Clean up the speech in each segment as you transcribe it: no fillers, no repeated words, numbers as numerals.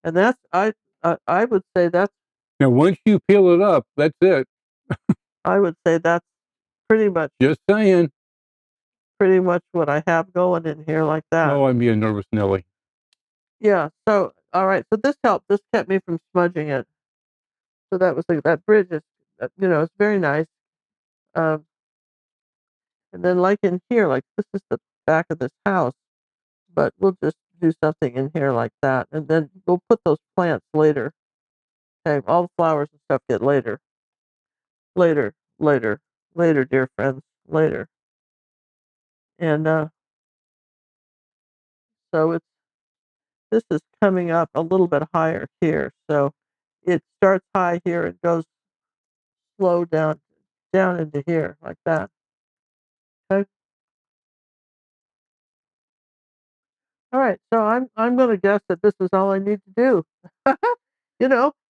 And that's I would say that's. Now, once you peel it up, that's it. I would say that's pretty much. Just saying. Pretty much what I have going in here like that. Oh, I'd be a nervous Nelly. Yeah. So all right. So this helped. This kept me from smudging it. So that was like that bridge is, it's very nice. Um, and then like in here, like this is the back of this house, but we'll just do something in here like that, and then we'll put those plants later. Okay, all the flowers and stuff get later, later, later, later, dear friends, later. And so this is coming up a little bit higher here. So it starts high here and goes slow down into here like that. Okay. All right. So I'm going to guess that this is all I need to do.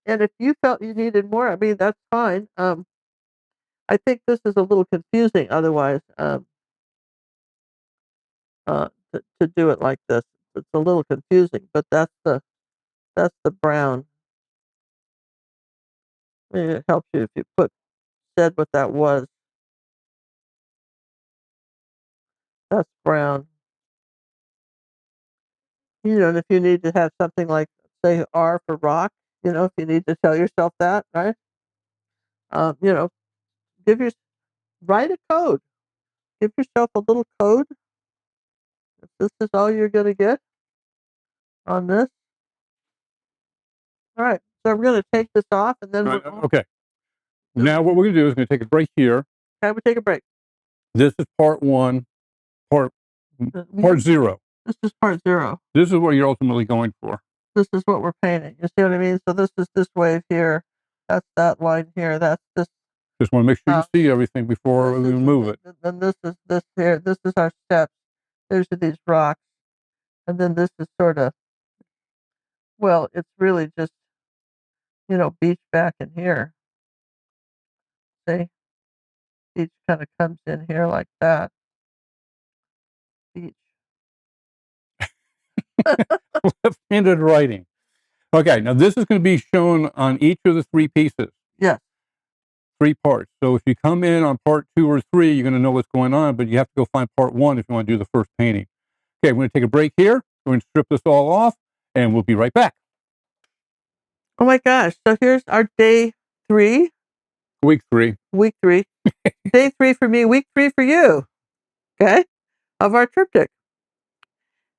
And if you felt you needed more, I mean that's fine. I think this is a little confusing otherwise. To do it like this, it's a little confusing. But that's the brown. Maybe it helps you if you said what that was. That's brown. And if you need to have something like, say, R for rock, if you need to tell yourself that, right? Um, you know, give your write a code. Give yourself a little code. If this is all you're going to get on this, all right. So I'm going to take this off, and then Okay. Now what we're going to do is going to take a break here. Okay, we take a break. This is part 1, part 0. This is part 0. This is what you're ultimately going for. This is what we're painting. You see what I mean? So this is this wave here. That's that line here. That's this. Just want to make sure you see everything before we move it. Then this is this here. This is our steps. There's these rocks. And then this is sort of, well, it's really just, beach back in here. See? Beach kind of comes in here like that. Beach. Left-handed writing. Okay, now this is going to be shown on each of the 3 pieces. Yeah. 3 parts. So if you come in on part 2 or 3, you're going to know what's going on, but you have to go find part 1 if you want to do the first painting. Okay, we're going to take a break here. We're going to strip this all off, and we'll be right back. Oh my gosh. So here's our day 3. Week 3. Week 3. Day 3 for me, week 3 for you. Okay? Of our triptych.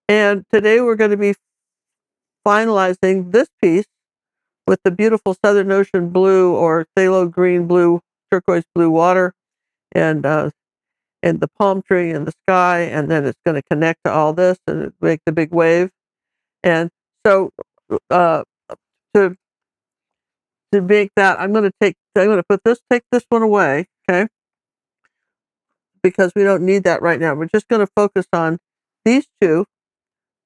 And today we're going to be finalizing this piece with the beautiful Southern Ocean blue or phthalo green blue, turquoise blue water, and the palm tree and the sky, and then it's going to connect to all this and make the big wave. And so to make that, I'm going to take this one away, okay? Because we don't need that right now. We're just going to focus on these 2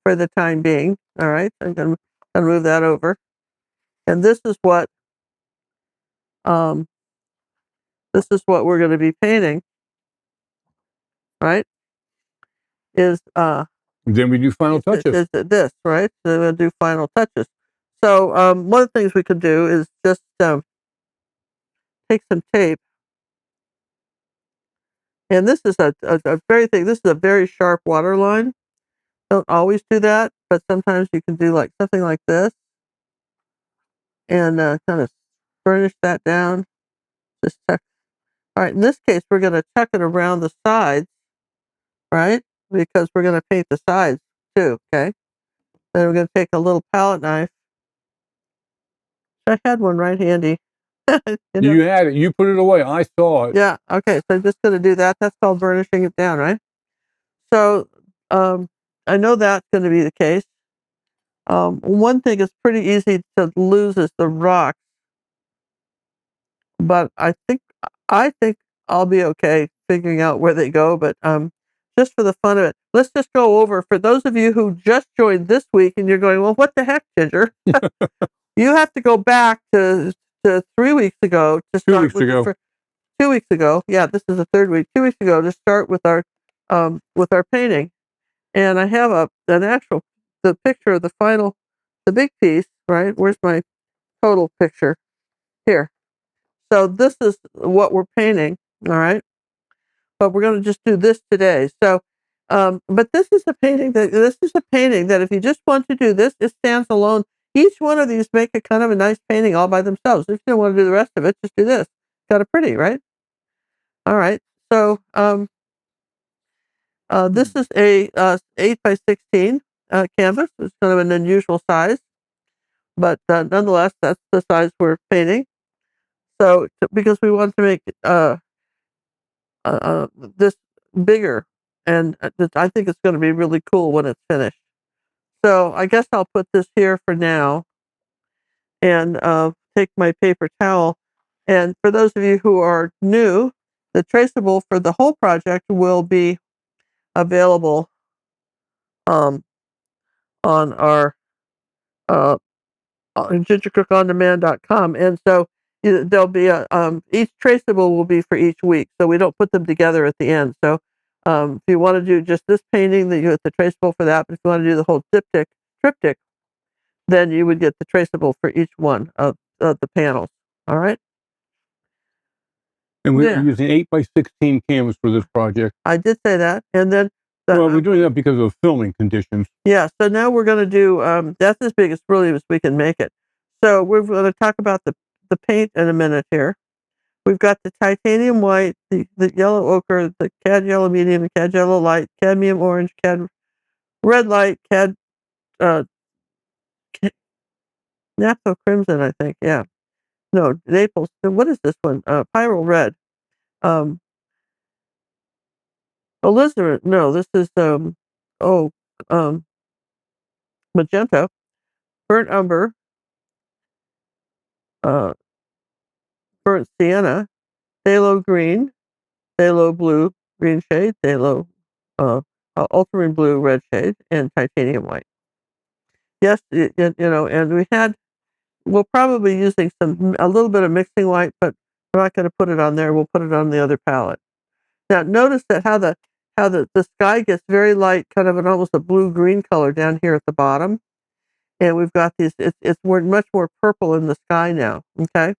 for the time being. All right, I'm going to move that over. And this is what we're going to be painting, right? Is then we do final touches. This, right? So we'll do final touches. So one of the things we could do is just take some tape. And this is a very sharp water line. Don't always do that, but sometimes you can do like something like this and kind of burnish that down. Just tuck. All right, in this case, we're going to tuck it around the sides, right? Because we're going to paint the sides too, okay? Then we're going to take a little palette knife. I had one right handy. You had it. You put it away. I saw it. Yeah, okay, so I'm just going to do that. That's called burnishing it down, right? So I know that's going to be the case. One thing is pretty easy to lose is the rocks. But I think I'll be okay figuring out where they go. But just for the fun of it, let's just go over for those of you who just joined this week and you're going, well, what the heck, Ginger? You have to go back to 3 weeks ago to start 2 weeks ago. 2 weeks ago. Yeah, this is the 3rd week. 2 weeks ago to start with our painting, and I have the picture of the big piece right? Where's my total picture? Here. So this is what we're painting, all right? But we're going to just do this today. So, but this is a painting that if you just want to do this, it stands alone. Each one of these make a kind of a nice painting all by themselves. If you don't want to do the rest of it, just do this. Got it pretty, right? All right. So, this is a 8 by 16 canvas. It's kind of an unusual size, but nonetheless, that's the size we're painting. So, because we want to make this bigger, and I think it's going to be really cool when it's finished. So, I guess I'll put this here for now, and take my paper towel. And for those of you who are new, the traceable for the whole project will be available um, on our uh, gingercookondemand.com. And so there'll be each traceable will be for each week. So we don't put them together at the end. So if you want to do just this painting, then you get the traceable for that. But if you want to do the whole triptych, then you would get the traceable for each one of the panels. All right. And we're using 8 by 16 canvas for this project. I did say that. And then well, we're doing that because of filming conditions. Yeah, so now we're going to do, that's as big as really as we can make it. So we're going to talk about the paint in a minute here. We've got the titanium white, the yellow ochre, the cad yellow medium, the cad yellow light, cadmium orange, cad red light, cad, uh, naphtha crimson, I think, yeah. No, Naples, what is this one? Pyrrole red. Um, alizarin, no, this is, oh, um, magenta, burnt umber, uh, burnt sienna, phthalo green, phthalo blue green shade, phthalo uh, ultramarine blue red shade, and titanium white. Yes, and we'll probably be using a little bit of mixing white, but we're not going to put it on there. We'll put it on the other palette. Now, notice that how the sky gets very light, kind of almost a blue green color down here at the bottom, and we've got these. It's much more purple in the sky now. Okay.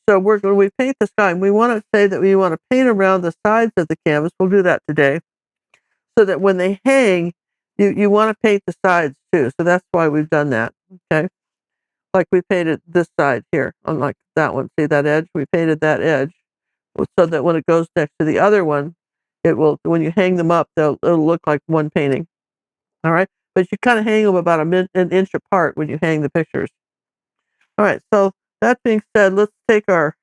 So when we paint the sky, and we want to say that we want to paint around the sides of the canvas. We'll do that today, so that when they hang, you want to paint the sides too. So that's why we've done that. Okay, like we painted this side here, unlike that one. See that edge? We painted that edge, so that when it goes next to the other one, it will. When you hang them up, it'll look like one painting. All right, but you kind of hang them about an inch apart when you hang the pictures. All right. So that being said, let's take our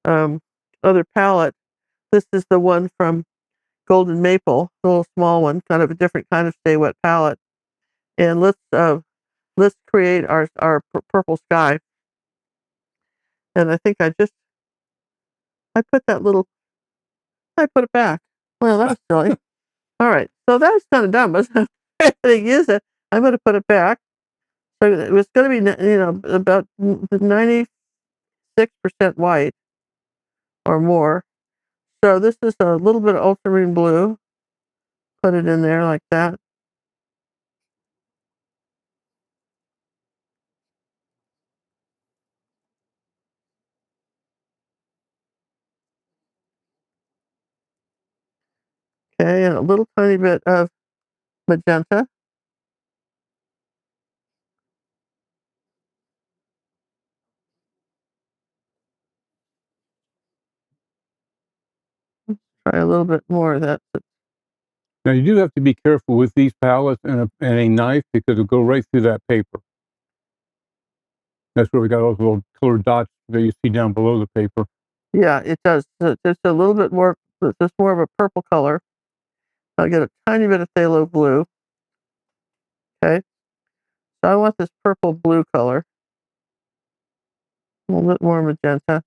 um, other palette. This is the one from Golden Maple, a little small one, kind of a different kind of stay wet palette. And let's create our purple sky. And I think I put that little, I put it back. Well, that was silly. All right, so that's kind of dumb, but I'm going to use it. I'm going to put it back. So it was going to be, about 96% white or more. So this is a little bit of ultramarine blue. Put it in there like that. Okay, and a little tiny bit of magenta. Try a little bit more of that. Now, you do have to be careful with these palettes and a knife because it'll go right through that paper. That's where we got all those little colored dots that you see down below the paper. Yeah, it does. Just a little bit more, just more of a purple color. I'll get a tiny bit of phthalo blue. Okay. So I want this purple blue color. A little bit more magenta.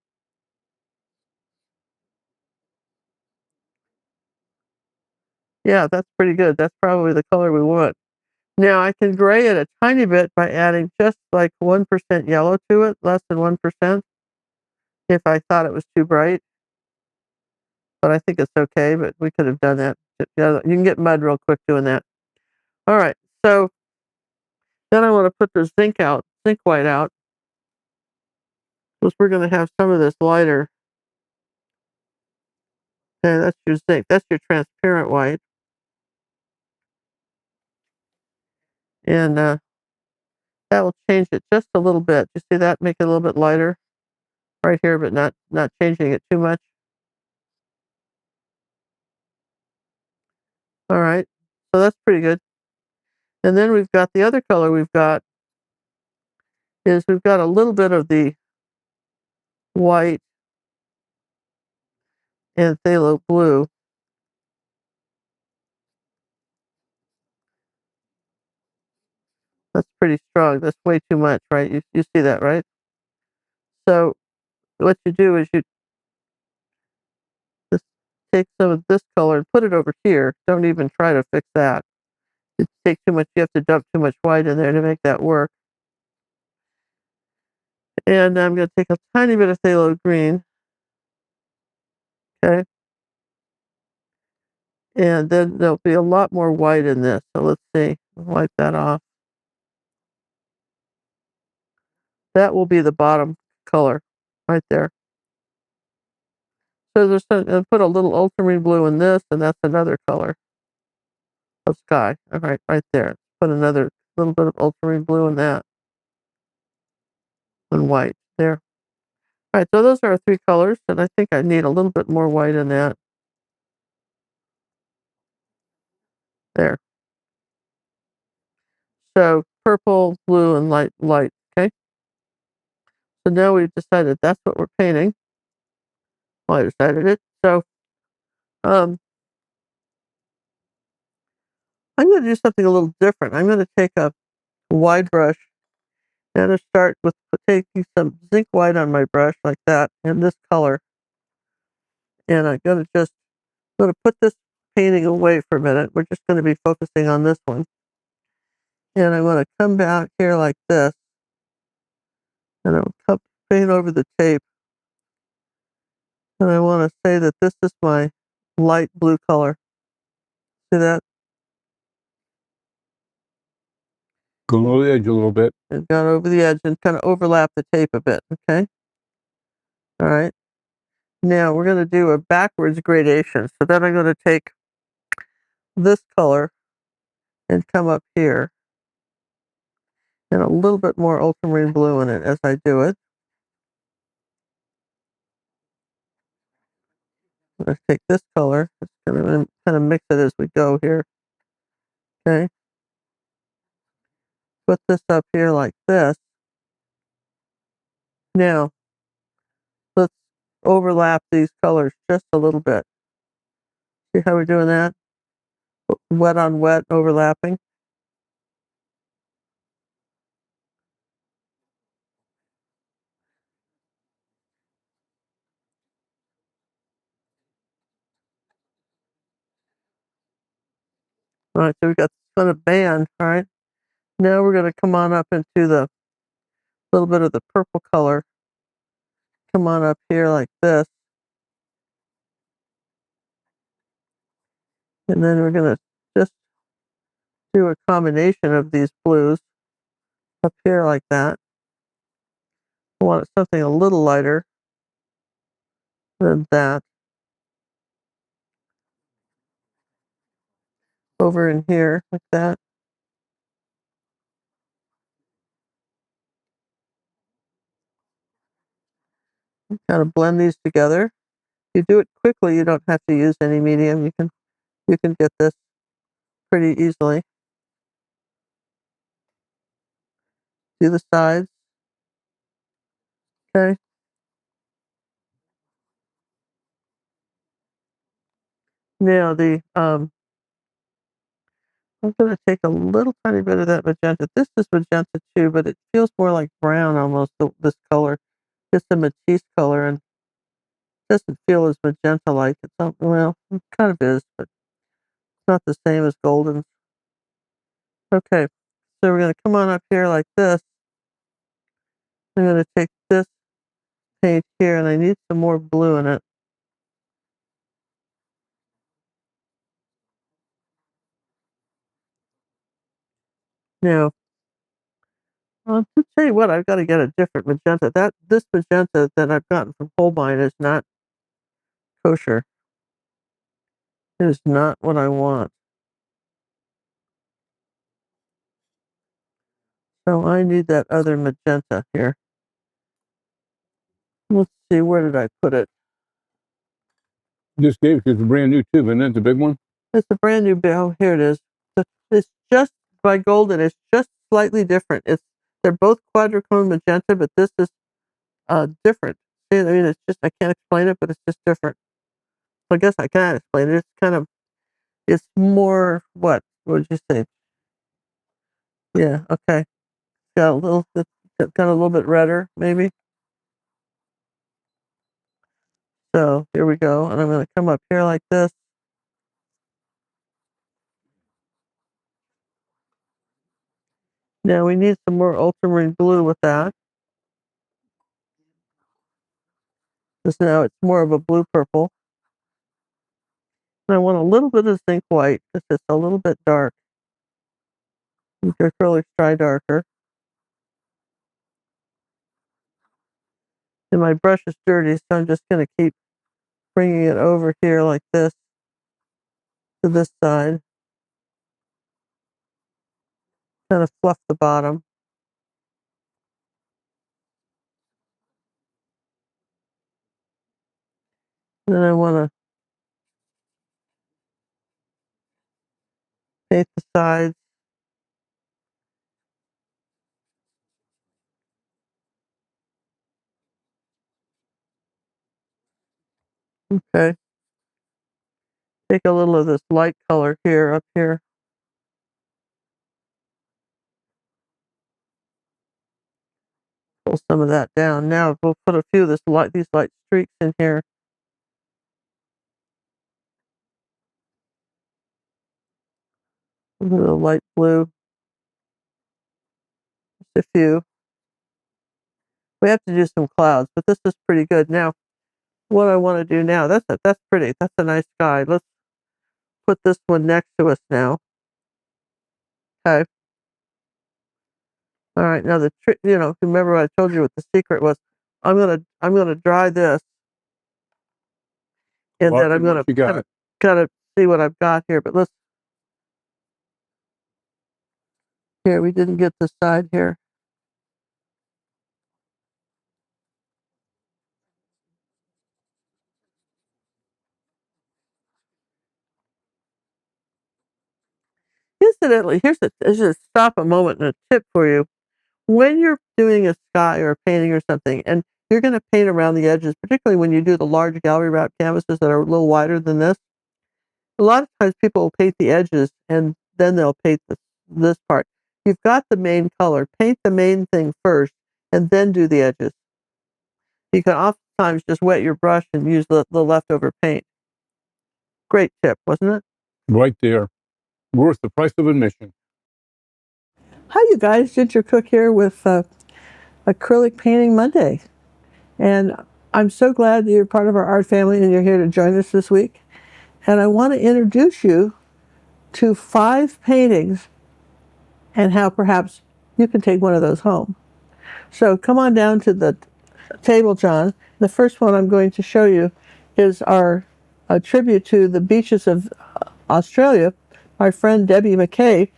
Yeah, that's pretty good. That's probably the color we want. Now I can gray it a tiny bit by adding just like 1% yellow to it, less than 1%, if I thought it was too bright. But I think it's okay, but we could have done that. You can get mud real quick doing that. All right, so then I want to put the zinc out. zinc white out, because we're going to have some of this lighter. Okay, that's your zinc. That's your transparent white. And that will change it just a little bit. You see that? Make it a little bit lighter right here, but not changing it too much. All right, so that's pretty good. And then we've got the other color we've got a little bit of the white and phthalo blue. That's pretty strong. That's way too much, right? You see that, right? So what you do is you just take some of this color and put it over here. Don't even try to fix that. It takes too much. You have to dump too much white in there to make that work. And I'm going to take a tiny bit of phthalo green. Okay. And then there'll be a lot more white in this. So let's see. Wipe that off. That will be the bottom color right there. So there's put a little ultramarine blue in this, and that's another color of sky. All right, right there. Put another little bit of ultramarine blue in that, and white there. All right, so those are our three colors, and I think I need a little bit more white in that. There. So purple, blue, and light. Okay. So now we've decided that's what we're painting. Well, I decided it. So um, I'm going to do something a little different. I'm going to take a wide brush and I'm going to start with taking some zinc white on my brush like that, and this color. And I'm going to put this painting away for a minute. We're just going to be focusing on this one. And I want to come back here like this, and I'll paint over the tape. And I want to say that this is my light blue color. See that? Go over the edge a little bit. It's gone over the edge and kind of overlap the tape a bit, okay? All right. Now we're going to do a backwards gradation. So then I'm going to take this color and come up here, and a little bit more ultramarine blue in it as I do it. I'm going to take this color, just going to kind of mix it as we go here, okay? Put this up here like this. Now, let's overlap these colors just a little bit. See how we're doing that? Wet on wet overlapping. All right, so we got this kind of band, all right? Now we're going to come on up into the little bit of the purple color. Come on up here like this. And then we're going to just do a combination of these blues up here like that. I want something a little lighter than that. Over in here like that. Kind of blend these together. If you do it quickly, you don't have to use any medium. You can get this pretty easily. Do the sides. Okay. Now I'm going to take a little tiny bit of that magenta. This is magenta too, but it feels more like brown almost, this color. It's a matisse color, and it doesn't feel as magenta-like. It's not, well, it kind of is, but it's not the same as golden. Okay, so we're going to come on up here like this. I'm going to take this paint here, and I need some more blue in it. Now, Well, to tell you what, I've got to get a different magenta. This magenta that I've gotten from Holbein is not kosher. It is not what I want. So I need that other magenta here. Let's see, where did I put it? Just gave it to you. It's a brand new tube, and it's a big one. It's a brand new bill. Oh, here it is. It's just by Golden. It's just slightly different. They're both quadrichrome magenta, but this is different. See, I mean, it's just, I can't explain it, but it's just different. I guess I can explain it. It's more, what would you say? Yeah, okay. It's got a little bit redder, maybe. So here we go. And I'm going to come up here like this. Now we need some more ultramarine blue with that. Because now it's more of a blue purple. And I want a little bit of zinc white because it's a little bit dark. The acrylics dry darker. And my brush is dirty, so I'm just going to keep bringing it over here like this to this side. Kind of fluff the bottom. And then I want to paint the sides. Okay. Take a little of this light color here, up here. Pull some of that down. Now we'll put a few of these light streaks in here. A little light blue. Just a few. We have to do some clouds, but this is pretty good. Now, what I want to do now, that's pretty. That's a nice sky. Let's put this one next to us now. Okay. All right. Now remember what I told you what the secret was. I'm gonna dry this, and then I'm gonna kind of see what I've got here. But we didn't get the side here. Incidentally, just stop a moment and a tip for you. When you're doing a sky or a painting or something, and you're going to paint around the edges, particularly when you do the large gallery wrap canvases that are a little wider than this, a lot of times people will paint the edges and then they'll paint this part. You've got the main color. Paint the main thing first and then do the edges. You can oftentimes just wet your brush and use the leftover paint. Great tip, wasn't it? Right there. Worth the price of admission. Hi, you guys. Ginger Cook here with Acrylic Painting Monday. And I'm so glad that you're part of our art family and you're here to join us this week. And I want to introduce you to 5 paintings and how perhaps you can take one of those home. So come on down to the table, John. The first one I'm going to show you is a tribute to the beaches of Australia. My friend Debbie McKay,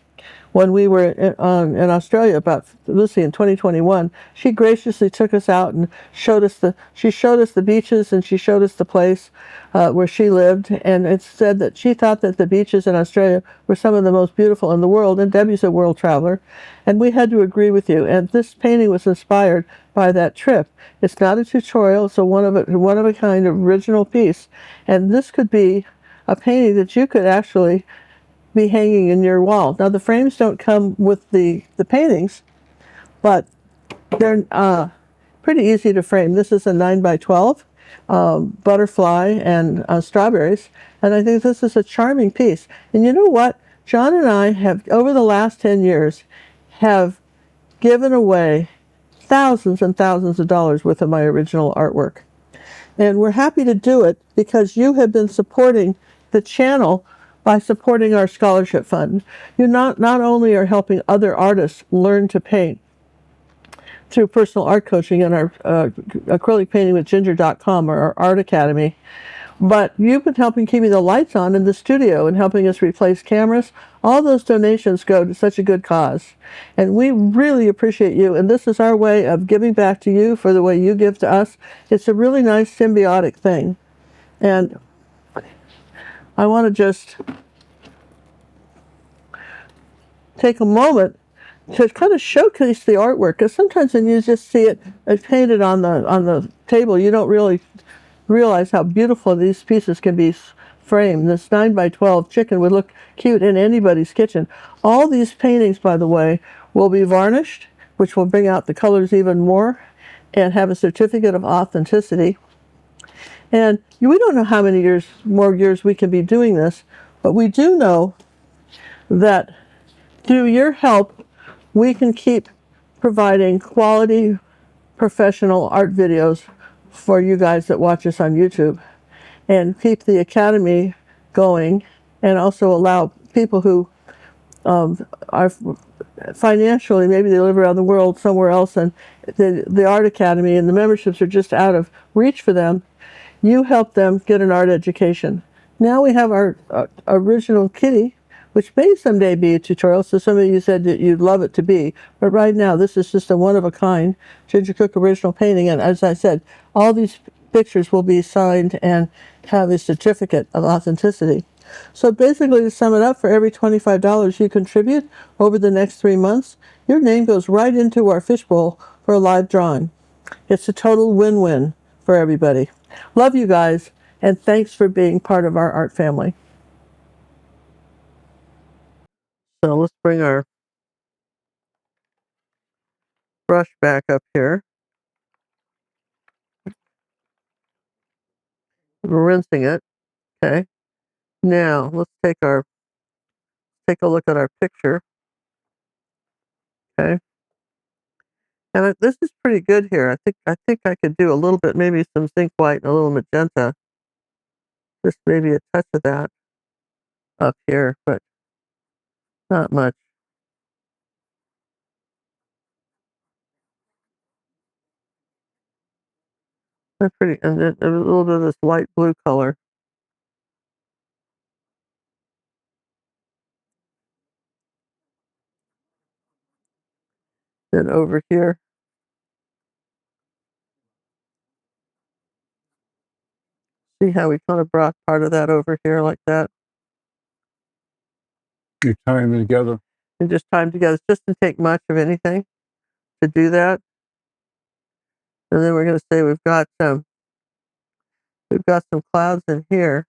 when we were in Australia in 2021, she graciously took us out and showed us the beaches, and she showed us the place where she lived, and it said that she thought that the beaches in Australia were some of the most beautiful in the world, and Debbie's a world traveler, and we had to agree with you, and this painting was inspired by that trip. It's not a tutorial, it's a one of a kind original piece, and this could be a painting that you could actually be hanging in your wall. Now the frames don't come with the paintings, but they're pretty easy to frame. This is a 9x12 butterfly and strawberries, and I think this is a charming piece. And you know what? John and I have, over the last 10 years, have given away thousands and thousands of dollars worth of my original artwork. And we're happy to do it because you have been supporting the channel by supporting our scholarship fund. You not only are helping other artists learn to paint, through personal art coaching and our acrylicpaintingwithginger.com, or our art academy. But you've been helping keeping the lights on in the studio and helping us replace cameras. All those donations go to such a good cause. And we really appreciate you. And this is our way of giving back to you for the way you give to us. It's a really nice symbiotic thing. And I want to just take a moment to kind of showcase the artwork, because sometimes when you just see it painted on the table, you don't really realize how beautiful these pieces can be framed. This 9x12 chicken would look cute in anybody's kitchen. All these paintings, by the way, will be varnished, which will bring out the colors even more and have a certificate of authenticity. And we don't know how many more years we can be doing this, but we do know that through your help, we can keep providing quality professional art videos for you guys that watch us on YouTube, and keep the Academy going, and also allow people who are financially, maybe they live around the world somewhere else, and the Art Academy and the memberships are just out of reach for them. You help them get an art education. Now we have our original kitty, which may someday be a tutorial. So some of you said that you'd love it to be, but right now this is just a one-of-a-kind Ginger Cook original painting. And as I said, all these pictures will be signed and have a certificate of authenticity. So basically, to sum it up, for every $25 you contribute over the next 3 months, your name goes right into our fishbowl for a live drawing. It's a total win-win for everybody. Love you guys, and thanks for being part of our art family. So let's bring our brush back up here. We're rinsing it. Okay. Now let's take a look at our picture. Okay. And this is pretty good here. I think I could do a little bit, maybe some zinc white and a little magenta. Just maybe a touch of that up here, but not much. That's pretty, and then a little bit of this light blue color. Then over here, see how we kind of brought part of that over here like that. You tie them together. And just tie them together. It doesn't take much of anything to do that. And then we're going to say we've got some clouds in here.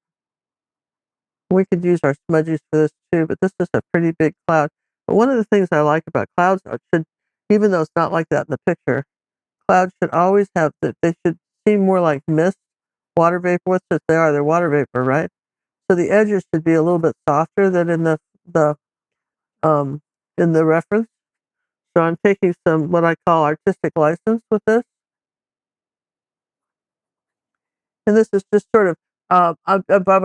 We could use our smudgies for this too, but this is a pretty big cloud. But one of the things I like about clouds should, even though it's not like that in the picture, clouds should always have that. They should seem more like mist, water vapor. What's this? They're water vapor, right? So the edges should be a little bit softer than in the um in the reference. So I'm taking some what I call artistic license with this. And this is just sort of, Bob, I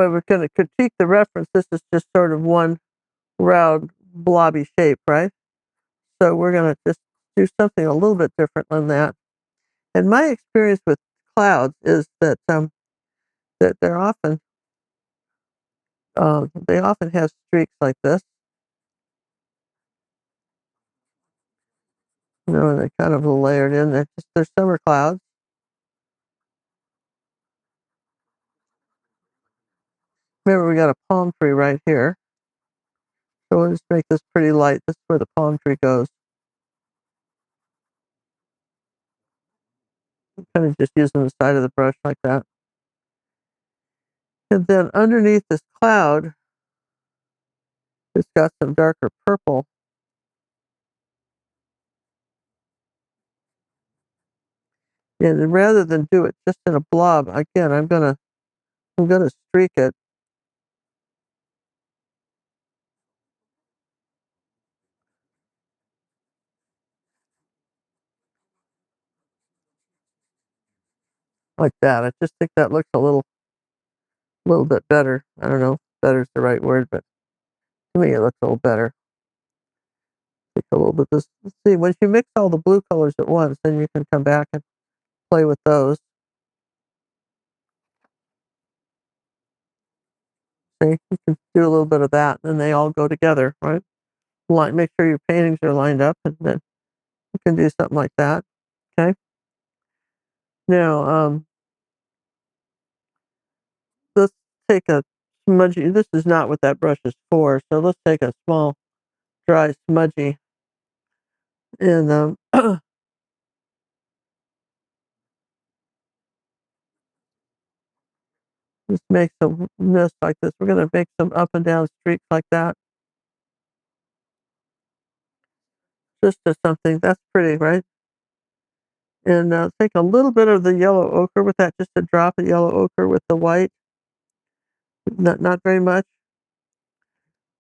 was going to critique the reference. This is just sort of one round blobby shape, right? So we're going to just do something a little bit different than that. And my experience with clouds is that that they often have streaks like this. You know, and they kind of layered in. They're summer clouds. Remember, we got a palm tree right here. So we'll just make this pretty light. This is where the palm tree goes. Kind of just using the side of the brush like that. And then underneath this cloud, it's got some darker purple. And rather than do it just in a blob, again, I'm gonna streak it. Like that. I just think that looks a little bit better. I don't know if better is the right word, but to me it looks a little better. Take a little bit of this. Let's see, once you mix all the blue colors at once, then you can come back and play with those. See, you can do a little bit of that, and they all go together, right? Make sure your paintings are lined up, and then you can do something like that. Okay. Now, let's take a smudgy. This is not what that brush is for, so let's take a small, dry, smudgy, and just make some mist like this. We're gonna make some up and down streaks like that. Just as something that's pretty, right? And take a little bit of the yellow ochre with that, just a drop of yellow ochre with the white. Not very much.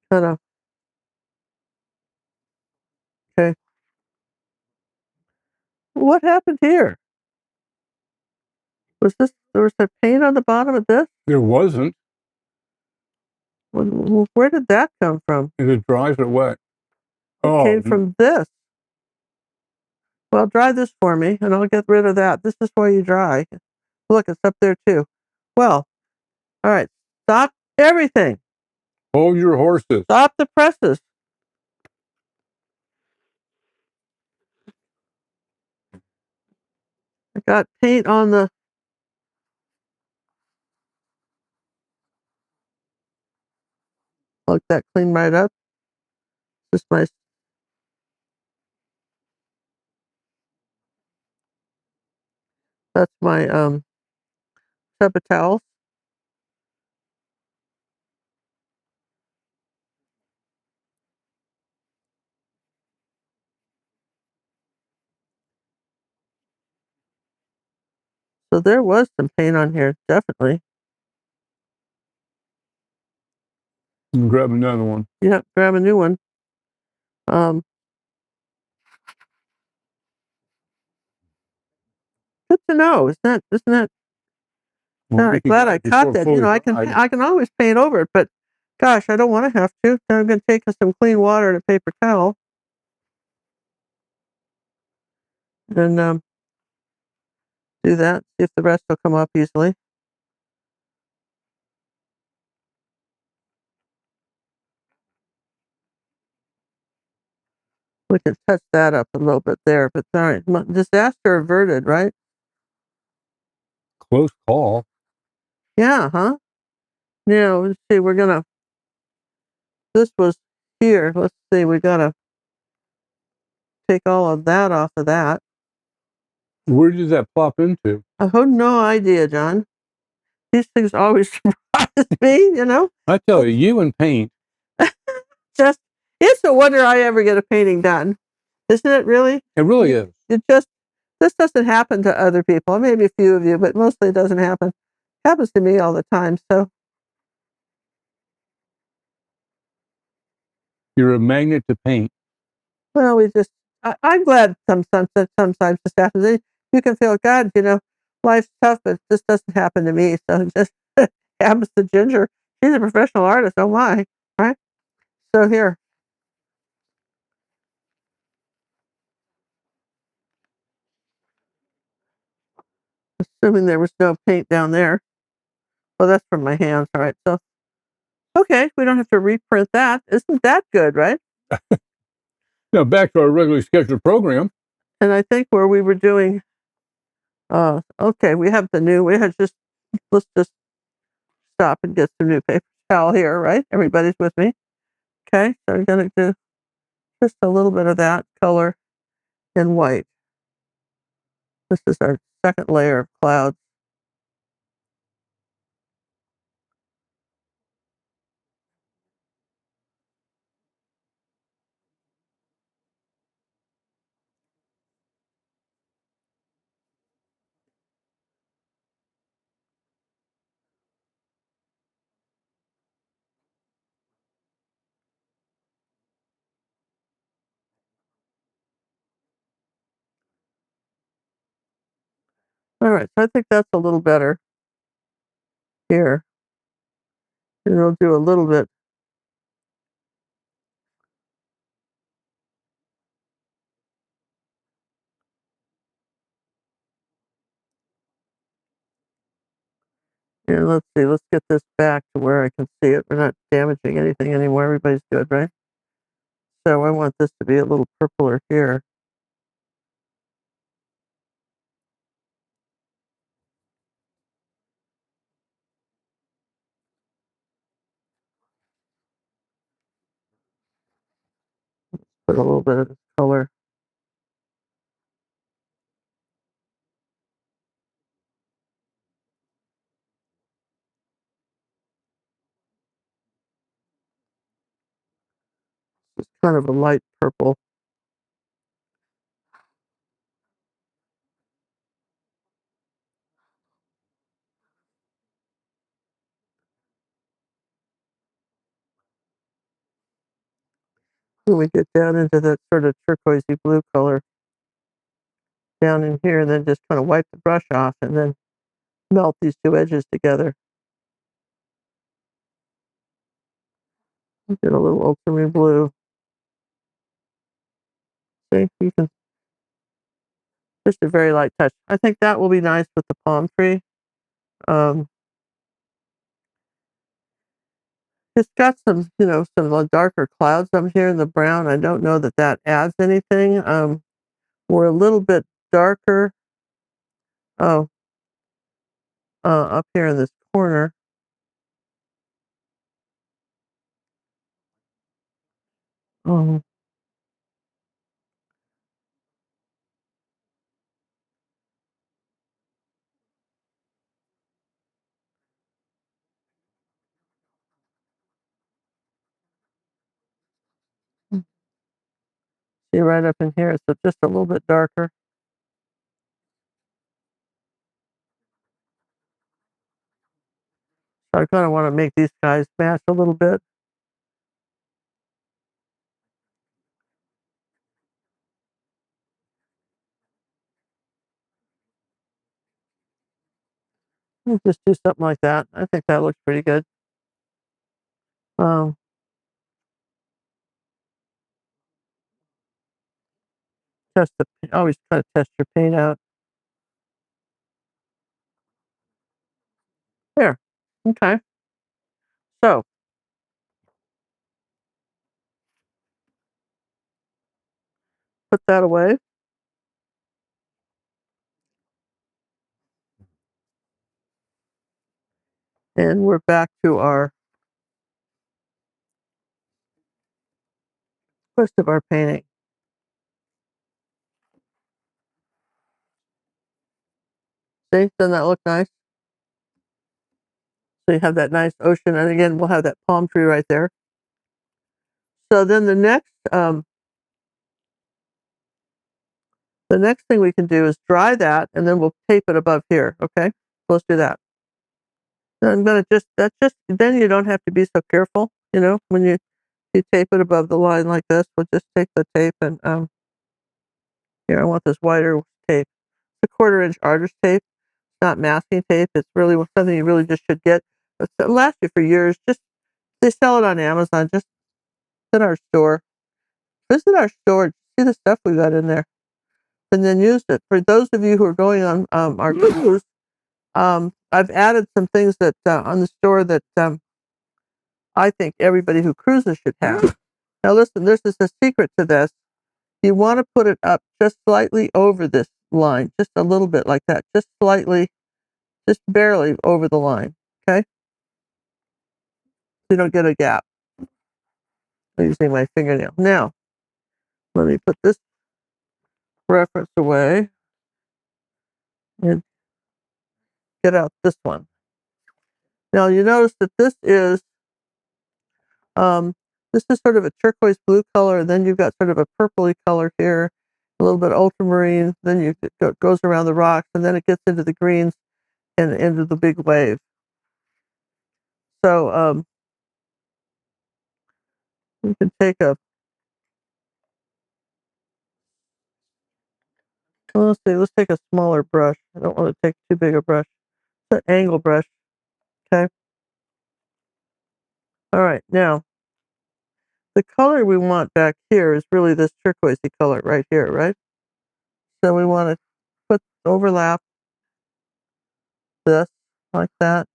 Kind of okay. What happened here? There was a paint on the bottom of this? There wasn't. Where did that come from? Is it dries or wet? It came from this. Well, dry this for me, and I'll get rid of that. This is why you dry. Look, it's up there too. Well, all right. Stop everything. Hold your horses. Stop the presses. I got paint on the. Look, that clean right up. Just my. That's my paper towel. So there was some paint on here, definitely. Grab another one. Yeah, grab a new one. Um, Good to know. Isn't that Well, glad I caught that. You know, I can always paint over it, but gosh, I don't want to have to. So I'm going to take some clean water and a paper towel and do that. See if the rest will come up easily. We can touch that up a little bit there, but all right. Disaster averted, right? Close call. Yeah, huh? Now, let's see. This was here. Let's see. We got to take all of that off of that. Where did that plop into? I have no idea, John. These things always surprise me, you know? I tell you and paint. Just, it's a wonder I ever get a painting done. Isn't it really? It really is. This doesn't happen to other people. Maybe a few of you, but mostly it doesn't happen. It happens to me all the time. So, You're a magnet to paint. well, I'm glad sometimes this happens. You can feel, God, you know, life's tough, but this doesn't happen to me. So it just happens to Ginger. She's a professional artist. Oh my, right? So here, assuming there was no paint down there. Well, that's from my hands. All right. So, okay, we don't have to reprint that. Isn't that good, right? Now back to our regularly scheduled program. And I think where we were doing, okay, we had let's just stop and get some new paper towel here, right? Everybody's with me. Okay, so we're going to do just a little bit of that color in white. This is our second layer of clouds. All right, so I think that's a little better here. And we'll do a little bit. Here, let's see. Let's get this back to where I can see it. We're not damaging anything anymore. Everybody's good, right? So I want this to be a little purpler here. Put a little bit of this color. It's kind of a light purple. When we get down into that sort of turquoisey blue color down in here, and then just kind of wipe the brush off and then melt these two edges together. Get a little ultramarine blue. See, you can just a very light touch. I think that will be nice with the palm tree. Um, it's got some, some darker clouds up here in the brown. I don't know that that adds anything. We're a little bit darker. Oh, up here in this corner. Um, See right up in here, it's just a little bit darker. So I kind of want to make these guys match a little bit. We'll just do something like that. I think that looks pretty good. Um, always try to test your paint out. There. Okay. So put that away. And we're back to our rest of our painting. See, doesn't that look nice? So you have that nice ocean, and again, we'll have that palm tree right there. So then the next thing we can do is dry that, and then we'll tape it above here. Okay, so let's do that. Then I'm gonna then you don't have to be so careful. When you tape it above the line like this, we'll just take the tape and here I want this wider tape. It's a 1/4 inch artist tape. Not masking tape. It's really something you really just should get. It'll last you for years. Just they sell it on Amazon. Just in our store. Visit our store. See the stuff we got in there, and then use it. For those of you who are going on our cruise, I've added some things that on the store that I think everybody who cruises should have. Now listen, this is a secret to this. You want to put it up just slightly over this line, just a little bit like that, just slightly, just barely over the line. Okay, so you don't get a gap. I'm using my fingernail. Now, let me put this reference away and get out this one. Now you notice that um, this is sort of a turquoise blue color, and then you've got sort of a purpley color here, a little bit ultramarine. Then it goes around the rocks, and then it gets into the greens and into the big wave. So we can take let's see, let's take a smaller brush. I don't want to take too big a brush. It's an angle brush. Okay. All right. Now, the color we want back here is really this turquoisey color right here, right? So we want to overlap this like that.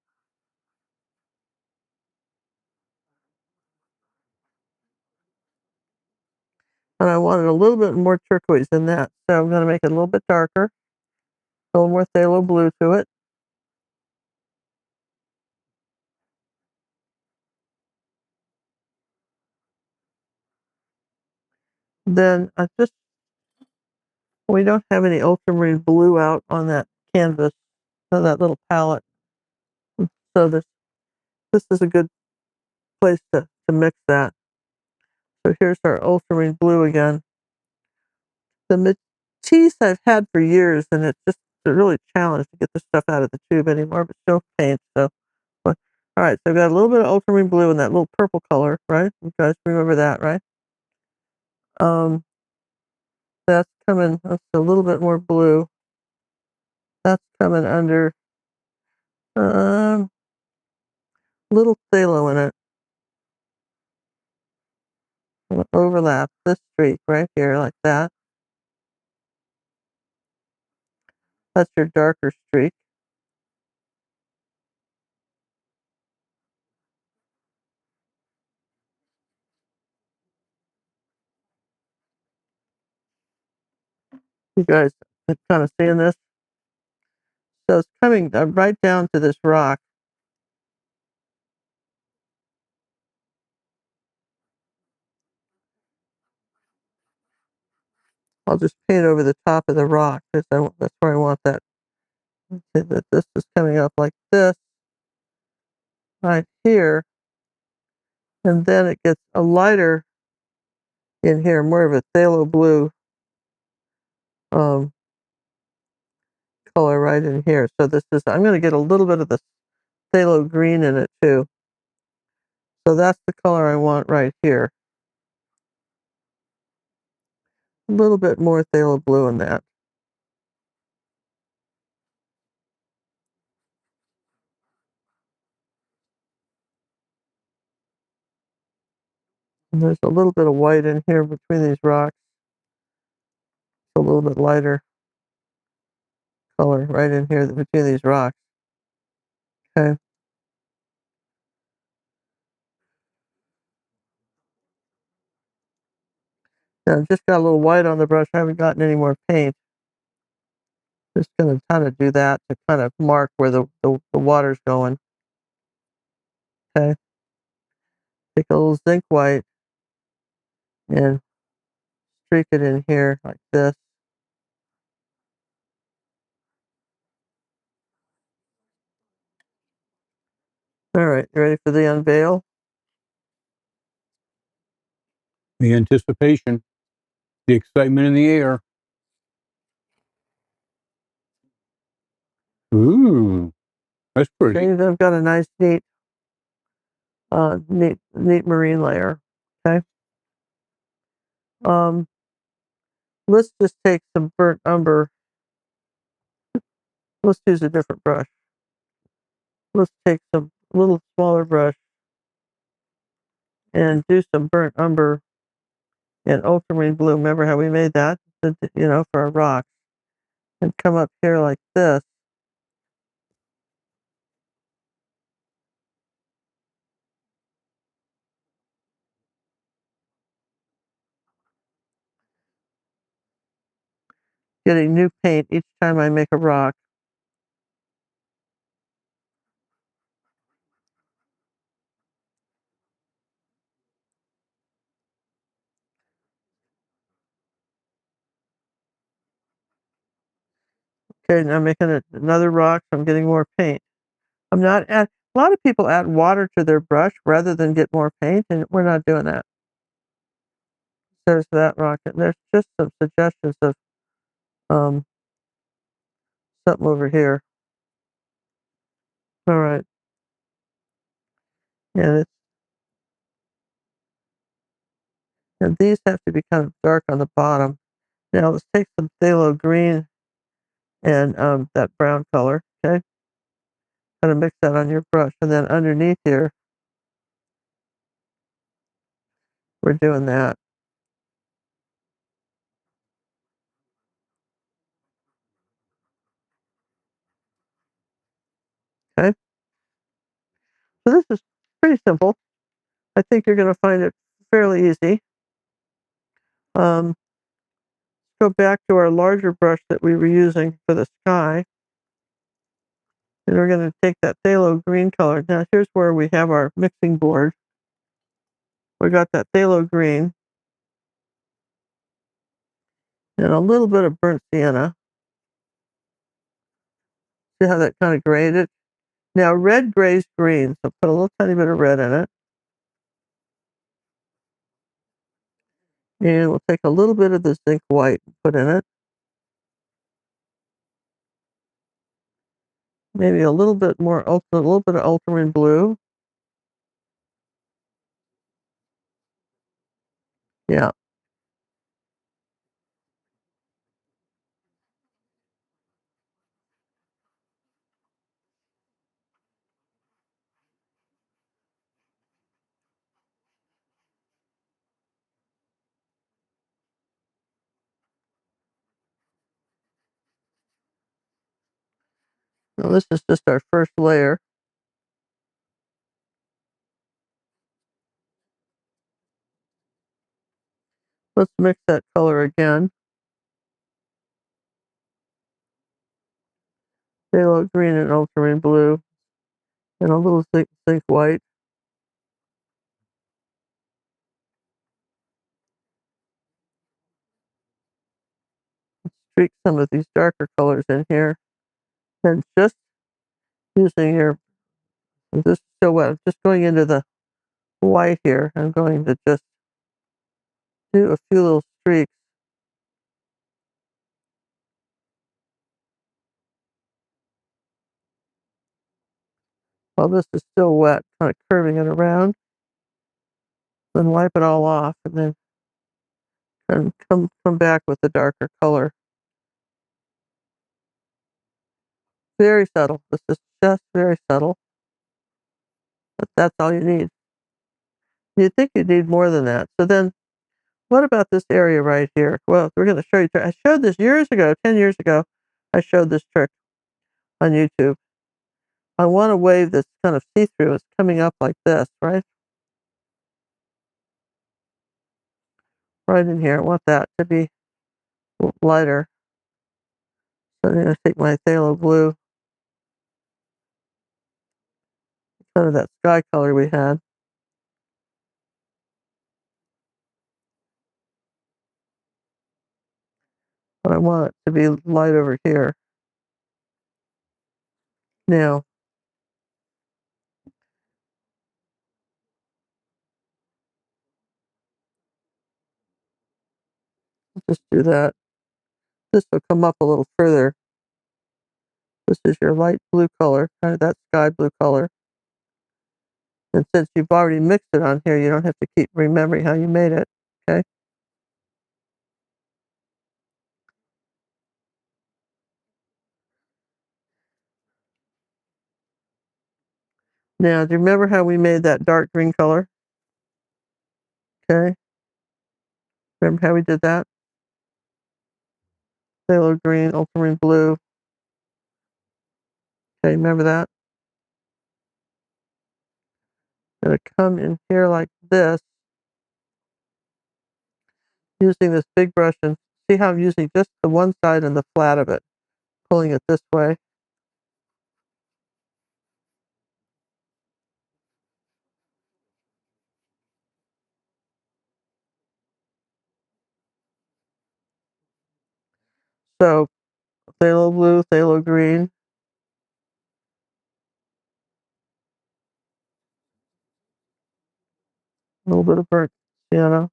and I wanted a little bit more turquoise in that, so I'm going to make it a little bit darker, a little more phthalo blue to it. Then we don't have any ultramarine blue out on that canvas, on that little palette. So this is a good place to mix that. So here's our ultramarine blue again. The Matisse I've had for years, and it's just a really challenge to get this stuff out of the tube anymore, but still paint. So, but, all right, so I've got a little bit of ultramarine blue and that little purple color, right? You guys remember that, right? Um, that's a little bit more blue. That's coming under um, little phthalo in it. Overlap this streak right here, like that. That's your darker streak. You guys are kind of seeing this? So it's coming right down to this rock. I'll just paint over the top of the rock because that's where I want that. That this is coming up like this right here, and then it gets a lighter in here, more of a phthalo blue um, color right in here. So I'm going to get a little bit of the phthalo green in it too. So that's the color I want right here. A little bit more phthalo blue in that. And there's a little bit of white in here between these rocks. A little bit lighter color right in here between these rocks. Okay. Now I've just got a little white on the brush. I haven't gotten any more paint. Just going to kind of do that to kind of mark where the water's going. Okay. Take a little zinc white and streak it in here like this. All right, you ready for the unveil? The anticipation, the excitement in the air. Ooh, that's pretty. Okay, I've got a nice, neat marine layer. Okay. Um, let's just take some burnt umber. Let's use a different brush. Let's take some little smaller brush and do some burnt umber and ultramarine blue. Remember how we made that? For our rocks. And come up here like this. Getting new paint each time I make a rock. Okay, now I'm making another rock, so I'm getting more paint. I'm not add A lot of people add water to their brush rather than get more paint, and we're not doing that. There's that rock, and there's just some suggestions of um, something over here. All right, and these have to be kind of dark on the bottom. Now let's take some phthalo green and that brown color. Okay, kind of mix that on your brush, and then underneath here, we're doing that. Okay, so this is pretty simple. I think you're going to find it fairly easy. Let's go back to our larger brush that we were using for the sky. And we're going to take that phthalo green color. Now here's where we have our mixing board. We got that phthalo green and a little bit of burnt sienna. See how that kind of grayed it? Now red grays green, so put a little tiny bit of red in it. And we'll take a little bit of the zinc white and put in it. Maybe a little bit more, a little bit of ultramarine blue. Yeah. Now this is just our first layer. Let's mix that color again. Phthalo green and ultramarine blue. And a little zinc white. Streak some of these darker colors in here. And just using this is still wet, just going into the white here. I'm going to just do a few little streaks. While this is still wet, kind of curving it around. Then wipe it all off and then come back with the darker color. Very subtle. This is just very subtle. But that's all you need. You'd think you'd need more than that. So then, what about this area right here? Well, we're going to show you. I showed this years ago, 10 years ago. I showed this trick on YouTube. I want a wave that's kind of see-through. It's coming up like this, right? Right in here. I want that to be lighter. So I'm going to take my phthalo blue, kind of that sky color we had. But I want it to be light over here. Now, just do that. This will come up a little further. This is your light blue color, kind of that sky blue color. And since you've already mixed it on here, you don't have to keep remembering how you made it, okay? Now, do you remember how we made that dark green color? Okay. Remember how we did that? Phthalo green, ultramarine blue. Okay, remember that? Gonna come in here like this, using this big brush, and see how I'm using just the one side and the flat of it, pulling it this way. So, phthalo blue, phthalo green, a little bit of burnt sienna.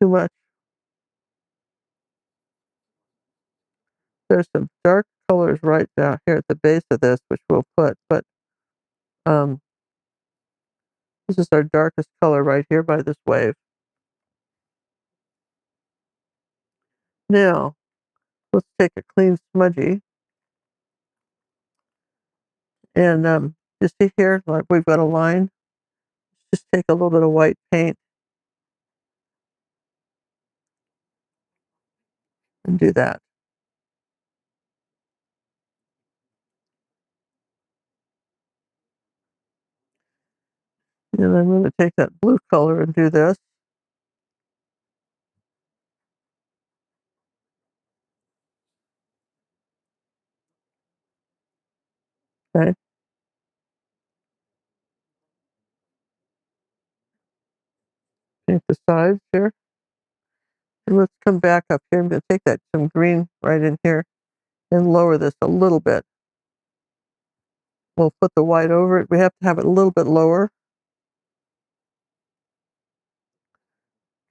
Too much. There's some dark colors right down here at the base of this, which we'll put, but um, this is our darkest color right here by this wave. Now, let's take a clean smudgy, and you see here, like we've got a line. Just take a little bit of white paint and do that. And I'm going to take that blue color and do this. Okay. Paint the sides here. And let's come back up here. I'm going to take that some green right in here and lower this a little bit. We'll put the white over it. We have to have it a little bit lower.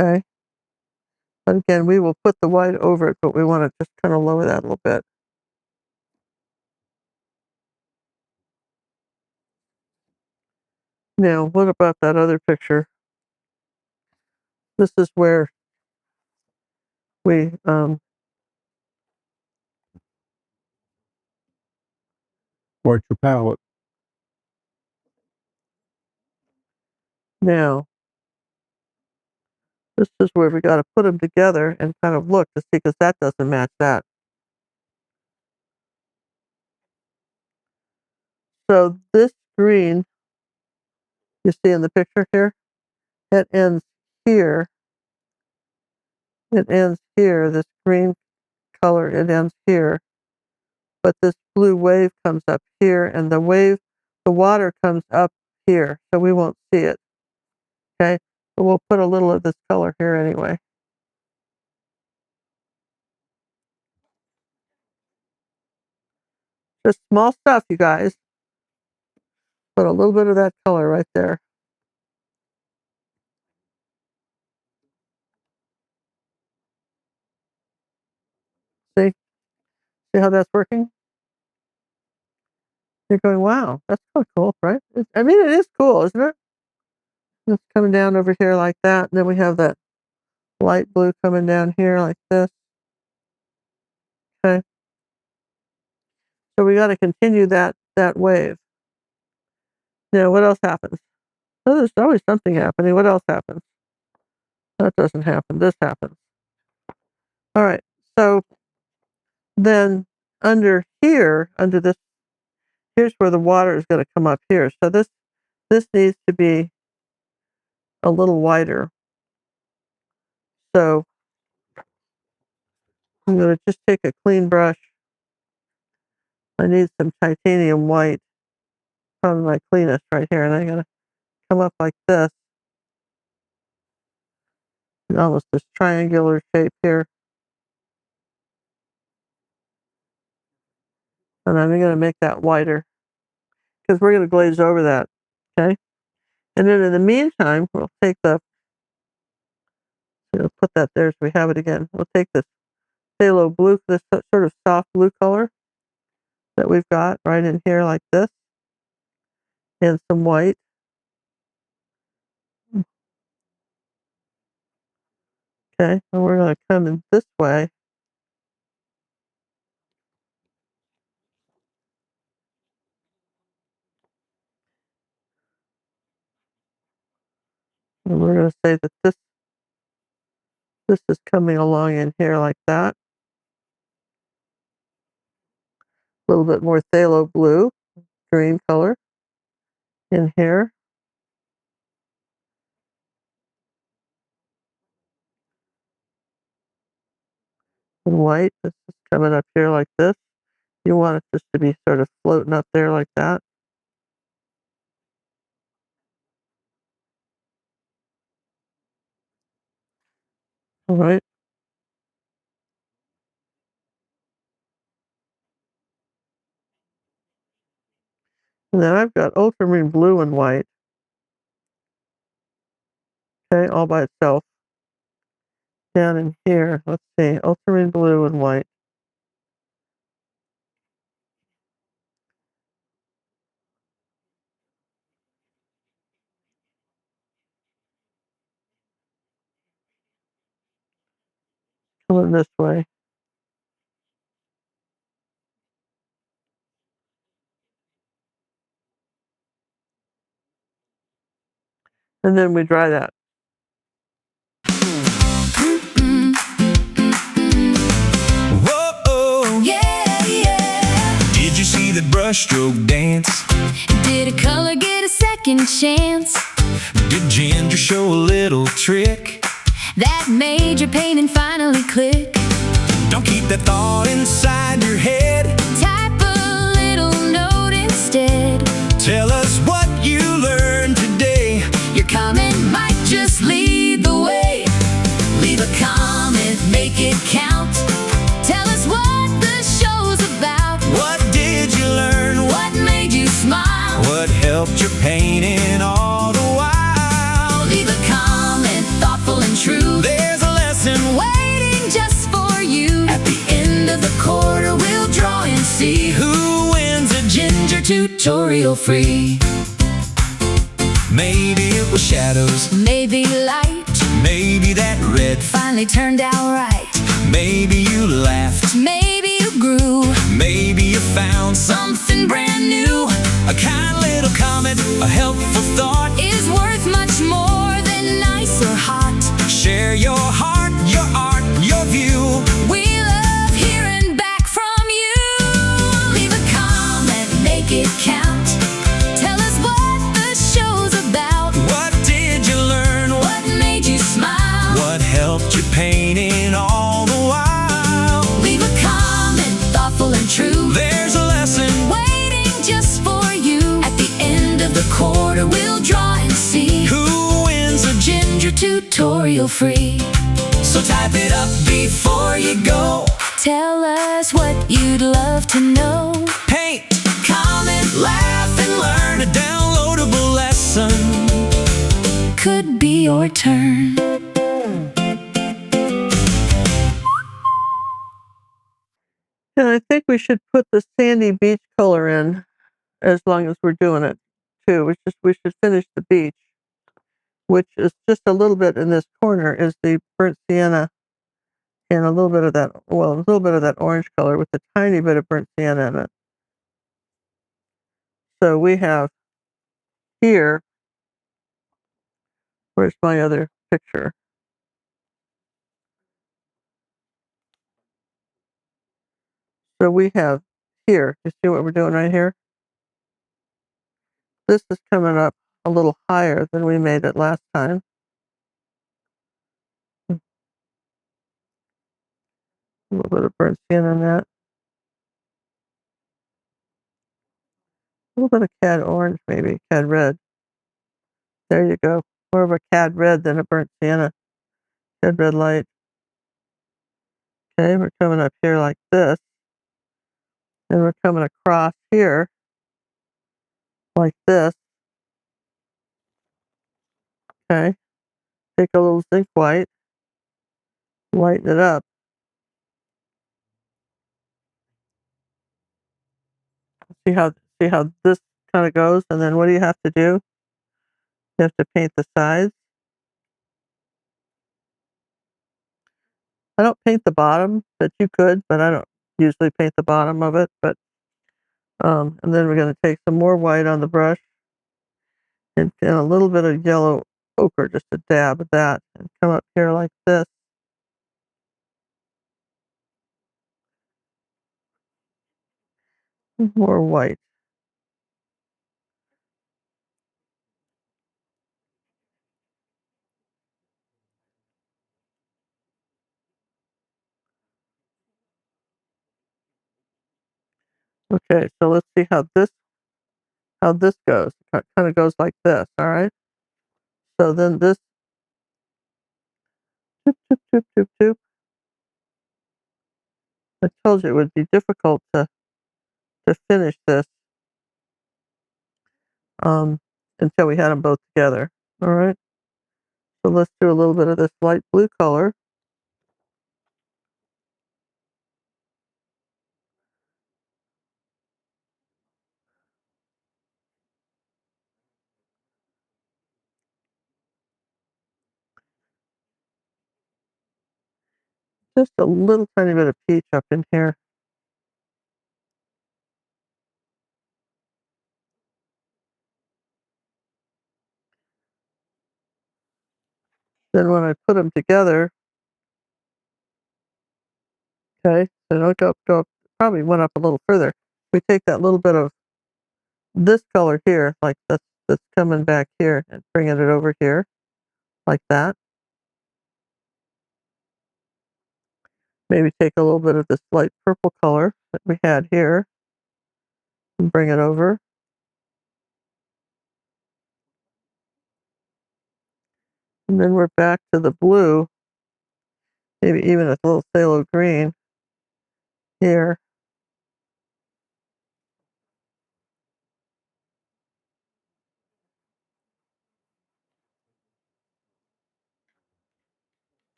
Okay. But again, we will put the white over it, but we want to just kind of lower that a little bit. Now, what about that other picture? This is where we Where's your palette? now this is where we got to put them together and kind of look to see, because that doesn't match that. So this green you see in the picture here, it ends here. It ends here. This green color, it ends here. But this blue wave comes up here, and the water comes up here, so we won't see it. Okay, but we'll put a little of this color here anyway. Just small stuff, you guys. Put a little bit of that color right there. See? See how that's working? You're going, wow, that's kind of cool, right? I mean, it is cool, isn't it? It's coming down over here like that, and then we have that light blue coming down here like this. Okay. So we got to continue that wave. Now, what else happens? Oh, there's always something happening. What else happens? That doesn't happen. This happens. All right. So then under here, under this, here's where the water is going to come up here. So this needs to be a little wider. So I'm going to just take a clean brush. I need some titanium white, probably my cleanest right here, and I'm going to come up like this. Almost this triangular shape here. And I'm going to make that wider, because we're going to glaze over that. Okay. And then in the meantime, we'll take put that there so we have it again. We'll take this phthalo blue, this sort of soft blue color that we've got right in here like this, and some white. Okay, and we're going to come in this way. And we're going to say that this is coming along in here like that. A little bit more phthalo blue, green color in here. And white, this is coming up here like this. You want it just to be sort of floating up there like that. All right. And then I've got ultramarine blue and white. Okay, all by itself. Down in here, let's see, ultramarine blue and white. Coming this way. And then we dry that. Whoa, yeah, yeah. Did you see the brushstroke dance? Did a color get a second chance? Did Ginger show a little trick That made your painting finally click? Don't keep that thought inside your head. Type a little note instead. see who wins a ginger tutorial free. Maybe it was shadows, Maybe light maybe that red. finally turned out right. Maybe you laughed, Maybe you grew. maybe you found something brand new. A kind little comment, a helpful thought Is worth much more than nice or hot. Share your heart, your art, your view. We love hearing back from you. Leave a comment, make it count. Tell us what the show's about. What did you learn? What made you smile? What helped you painting all the while? Leave a comment, thoughtful and true. There's a lesson Waiting just for you. At the end of the quarter, we'll draw and see who wins a ginger tutorial free. So type it up before you go. Tell us what you'd love to know. Paint, comment, laugh, and learn a downloadable lesson. Could be your turn. And I think we should put the sandy beach color in as long as we're doing it too. We should finish the beach, which is just a little bit in this corner is the burnt sienna and a little bit of that, well, a little bit of that orange color with a tiny bit of burnt sienna in it. So we have here, where's my other picture? So we have here, you see what we're doing right here? This is coming up a little higher than we made it last time. A little bit of burnt sienna in that. A little bit of cad orange, maybe, cad red. There you go. More of a cad red than a burnt sienna. Cad red light. Okay, we're coming up here like this. And we're coming across here like this. Okay. Take a little zinc white. Lighten it up. See how this kind of goes? And then what do you have to do? You have to paint the sides. I don't paint the bottom, but you could, but I don't usually paint the bottom of it. But and then we're going to take some more white on the brush and a little bit of yellow ochre, just a dab of that, and come up here like this. More white. Okay, so let's see how this goes. It kind of goes like this, all right? So then this toop, toop, toop, toop, toop. I told you it would be difficult to finish this until we had them both together. All right. So let's do a little bit of this light blue color. Just a little tiny bit of peach up in here. Then when I put them together, okay, so don't go up, probably went up a little further. We take that little bit of this color here, like that's coming back here, and bringing it over here, like that. Maybe take a little bit of this light purple color that we had here and bring it over. And then we're back to the blue, maybe even a little phthalo green here.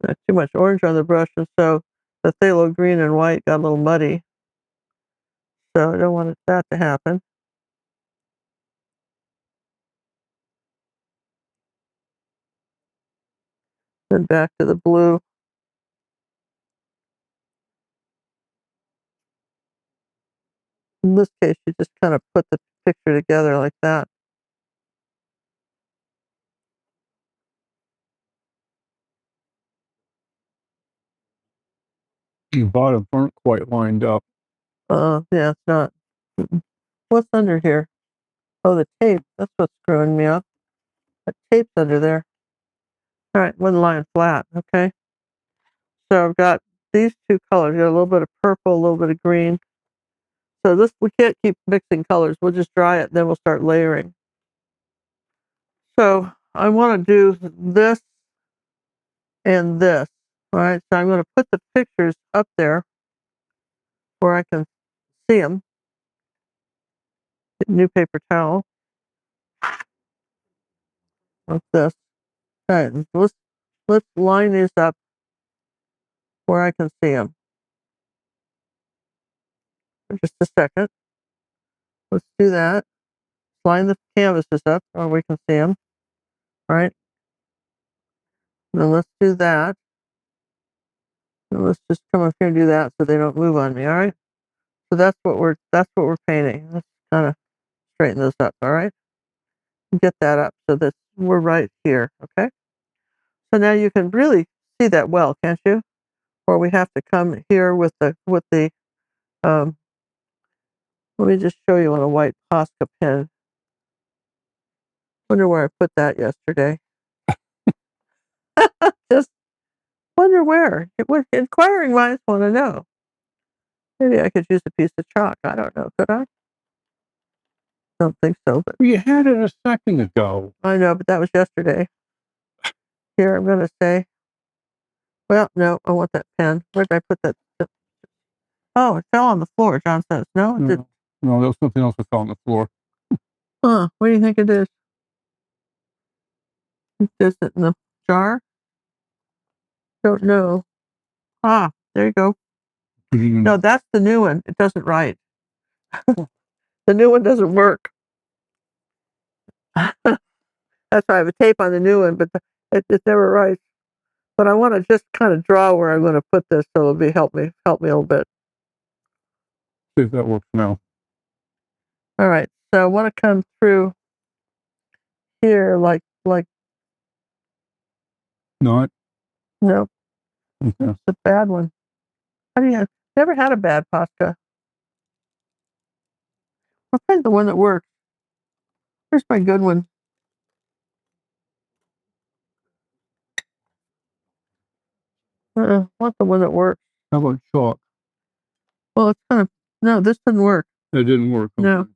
Not too much orange on the brush, and so the phthalo green and white got a little muddy. So I don't want that to happen. Then back to the blue. In this case, you just kind of put the picture together like that. The bottoms aren't quite lined up. Yeah, it's not. What's under here? Oh, the tape. That's what's screwing me up. That tape's under there. All right, one line flat, okay? So I've got these two colors. You got a little bit of purple, a little bit of green. So this, we can't keep mixing colors. We'll just dry it, and then we'll start layering. So I want to do this and this. All right, so I'm going to put the pictures up there where I can see them. New paper towel. Like this. All right, let's line these up where I can see them. For just a second. Let's do that. Line the canvases up where we can see them. All right. Then let's do that. And let's just come up here and do that so they don't move on me. All right. So that's what we're painting. Let's kind of straighten this up. All right. Get that up so that we're right here. Okay. So now you can really see that well, can't you? Or we have to come here with the let me just show you on a white Posca pen. Wonder where I put that yesterday. Just wonder where. Inquiring minds want to know. Maybe I could use a piece of chalk. I don't know. Could I? Don't think so, but You had it a second ago. I know, but that was yesterday. Here, I'm going to say, well, no, I want that pen. Where did I put that? Oh, it fell on the floor, John says. No, it didn't. No, there was something else that fell on the floor. Huh, what do you think it is? Is it in the jar? Don't know. Ah, there you go. No, that's the new one. It doesn't write. The new one doesn't work. That's why I have a tape on the new one, but it never writes. But I want to just kind of draw where I'm going to put this, so it'll help me a little bit. See if that works now. All right, so I want to come through here, like Not. no, Okay. that's a bad one. How do you have? Never had a bad Posca. I'll find the one that works. Here's my good one. Want the one that works. How about chalk? Well, it's kind of no. This didn't work. That didn't work. Okay. No,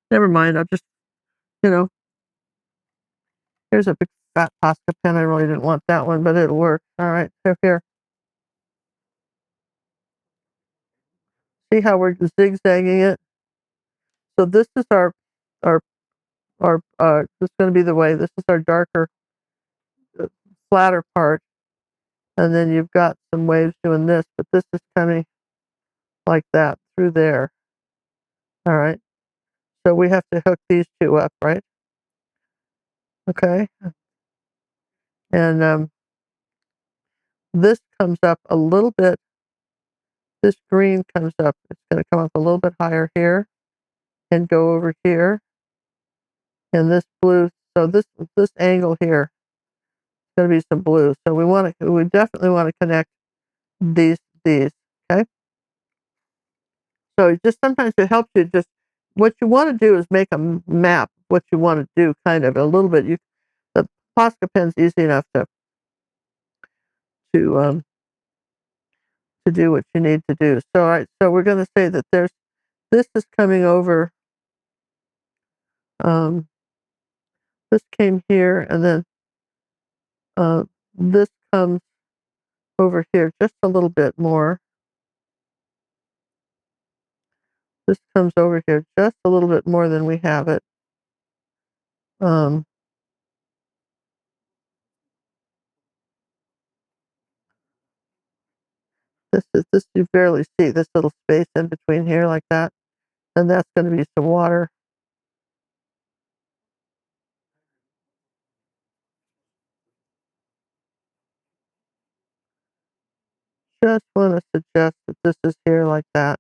never mind. I'll just, here's a big fat Posca pen. I really didn't want that one, but it'll work. All right, so here. See how we're zigzagging it? So this is our this is going to be the way. This is our darker, flatter part, and then you've got some waves doing this, but this is coming like that through there. All right. So we have to hook these two up, right? Okay. And this comes up a little bit. This green comes up. It's going to come up a little bit higher here and go over here. And this blue, so this angle here is going to be some blue. So we definitely want to connect these. Okay. So just sometimes it helps you just, what you want to do is make a map, what you want to do kind of a little bit. The Posca pen's easy enough to do what you need to do. So, all right, so we're going to say that this is coming over, this came here, and then this comes over here just a little bit more. This comes over here just a little bit more than we have it. This you barely see this little space in between here like that. and that's going to be some water. Just want to suggest that this is here like that.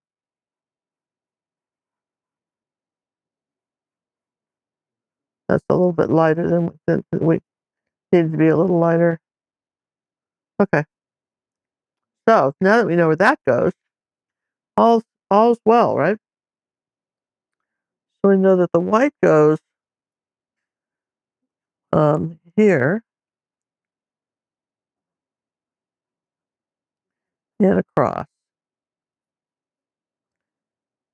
That's a little bit lighter than we need to be a little lighter. Okay. So now that we know where that goes, all's well, right? So we know that the white goes here and across.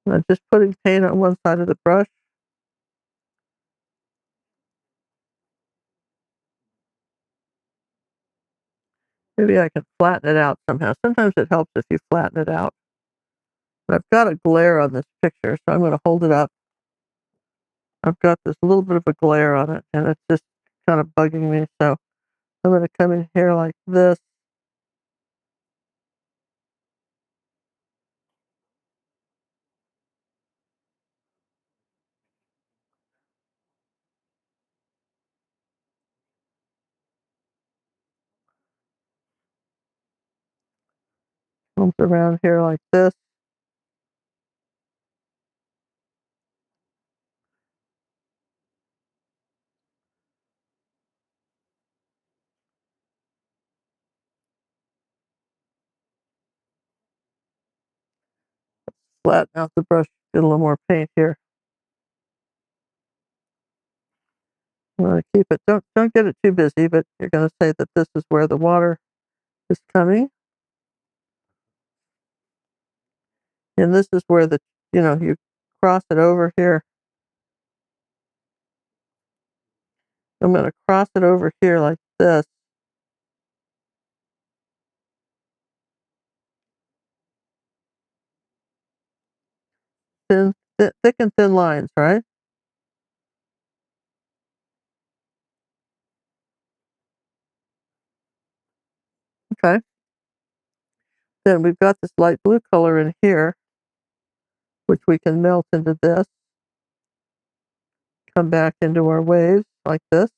And I'm just putting paint on one side of the brush. Maybe I can flatten it out somehow. Sometimes it helps if you flatten it out. But I've got a glare on this picture, so I'm going to hold it up. I've got this little bit of a glare on it, and it's just kind of bugging me. So I'm going to come in here like this. Comes around here like this. Flatten out the brush, get a little more paint here. I'm going to keep it, don't get it too busy, but you're going to say that this is where the water is coming. And this is where you cross it over here. I'm going to cross it over here like this. Thick and thin lines, right? Okay. Then we've got this light blue color in here, which we can melt into this. Come back into our waves like this.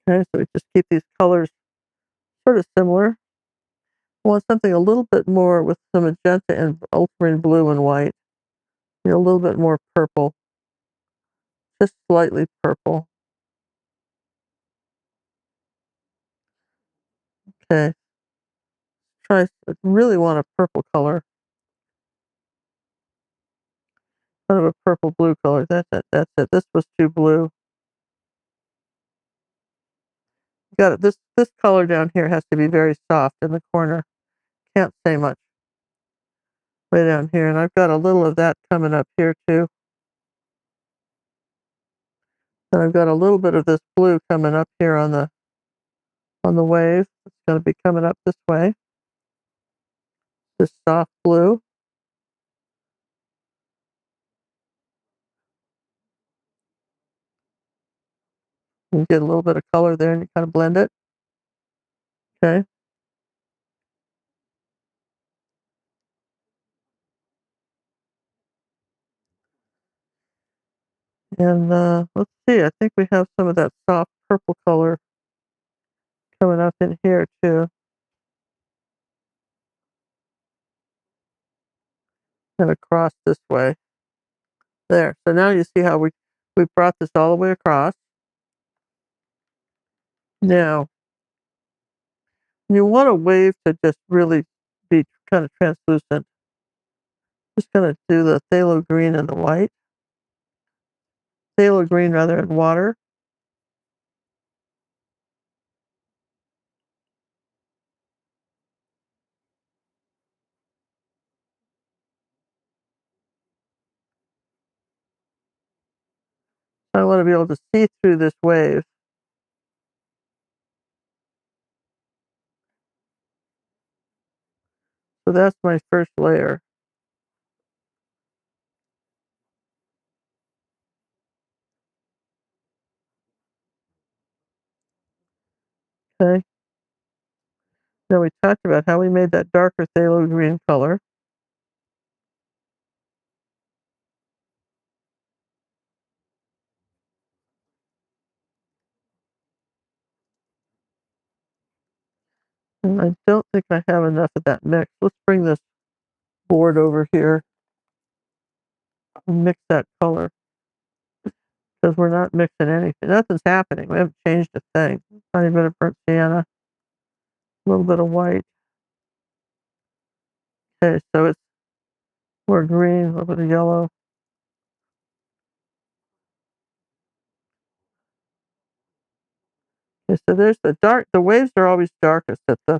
Okay, so we just keep these colors sort of similar. I want something a little bit more with some magenta and ultramarine blue and white. A little bit more purple. Just slightly purple. Okay. I really want a purple color. Kind of a purple blue color. That's it. This was too blue. Got it. This color down here has to be very soft in the corner. Can't say much. Way down here. And I've got a little of that coming up here too. And I've got a little bit of this blue coming up here on the wave. It's going to be coming up this way. This soft blue. You get a little bit of color there and you kind of blend it. Okay. And let's see, I think we have some of that soft purple color coming up in here too. And across this way. There. So now you see how we brought this all the way across. Now, you want a wave to just really be kind of translucent. Just gonna do the phthalo green and the white. Phthalo green rather in water. I want to be able to see through this wave. So that's my first layer. Okay. Now we talked about how we made that darker phthalo green color. And I don't think I have enough of that mix. Let's bring this board over here and mix that color, because we're not mixing anything. Nothing's happening. We haven't changed a thing. Tiny bit of burnt sienna, a little bit of white. Okay, so it's more green, a little bit of yellow. Okay, so there's the waves are always darkest at the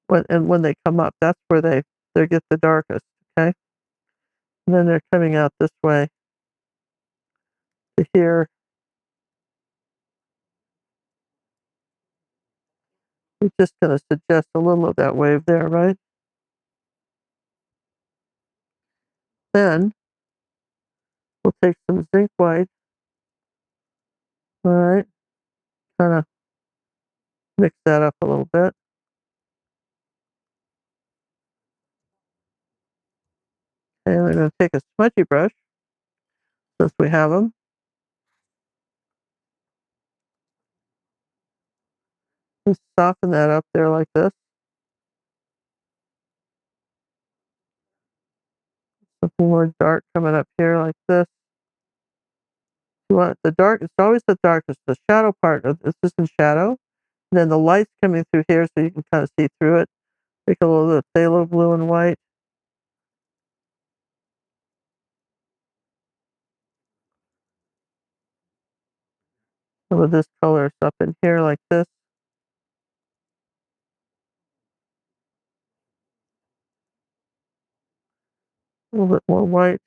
when they come up. That's where they get the darkest. Okay, and then they're coming out this way to here. We're just going to suggest a little of that wave there, right? Then we'll take some zinc white. All right, kind of mix that up a little bit. And we're going to take a smudgy brush, since we have them. Just soften that up there like this. Something more dark coming up here like this. You want the dark, it's always the darkest. The shadow part of this is in shadow. And then the light's coming through here so you can kind of see through it. Take a little bit of phthalo blue and white. Some of this color is up in here like this. A little bit more white.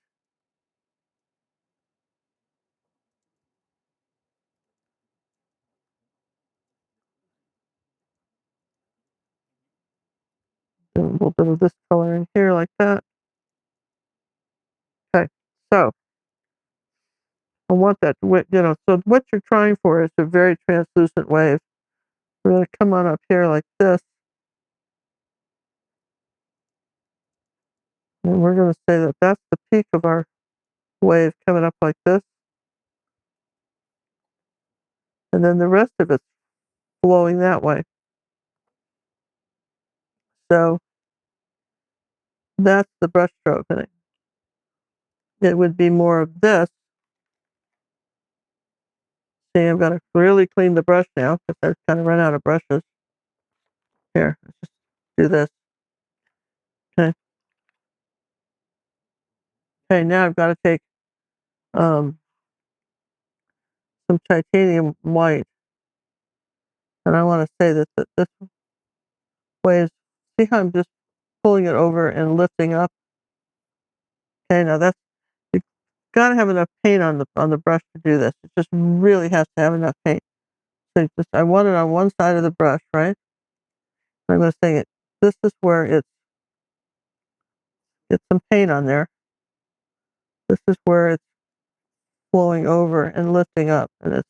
And a little bit of this color in here like that. Okay, so I want that, so what you're trying for is a very translucent wave. We're going to come on up here like this. And we're going to say that that's the peak of our wave coming up like this. And then the rest of it's flowing that way. So that's the brush stroke. And it would be more of this. See, I've got to really clean the brush now because I've kind of run out of brushes. Here, let's just do this. Okay. Okay, now I've got to take some titanium white. And I want to say that this wave, see how I'm just pulling it over and lifting up? Okay, now you got to have enough paint on the brush to do this. It just really has to have enough paint. So I want it on one side of the brush, right? I'm going to say this is where it's some paint on there. This is where it's flowing over and lifting up, and then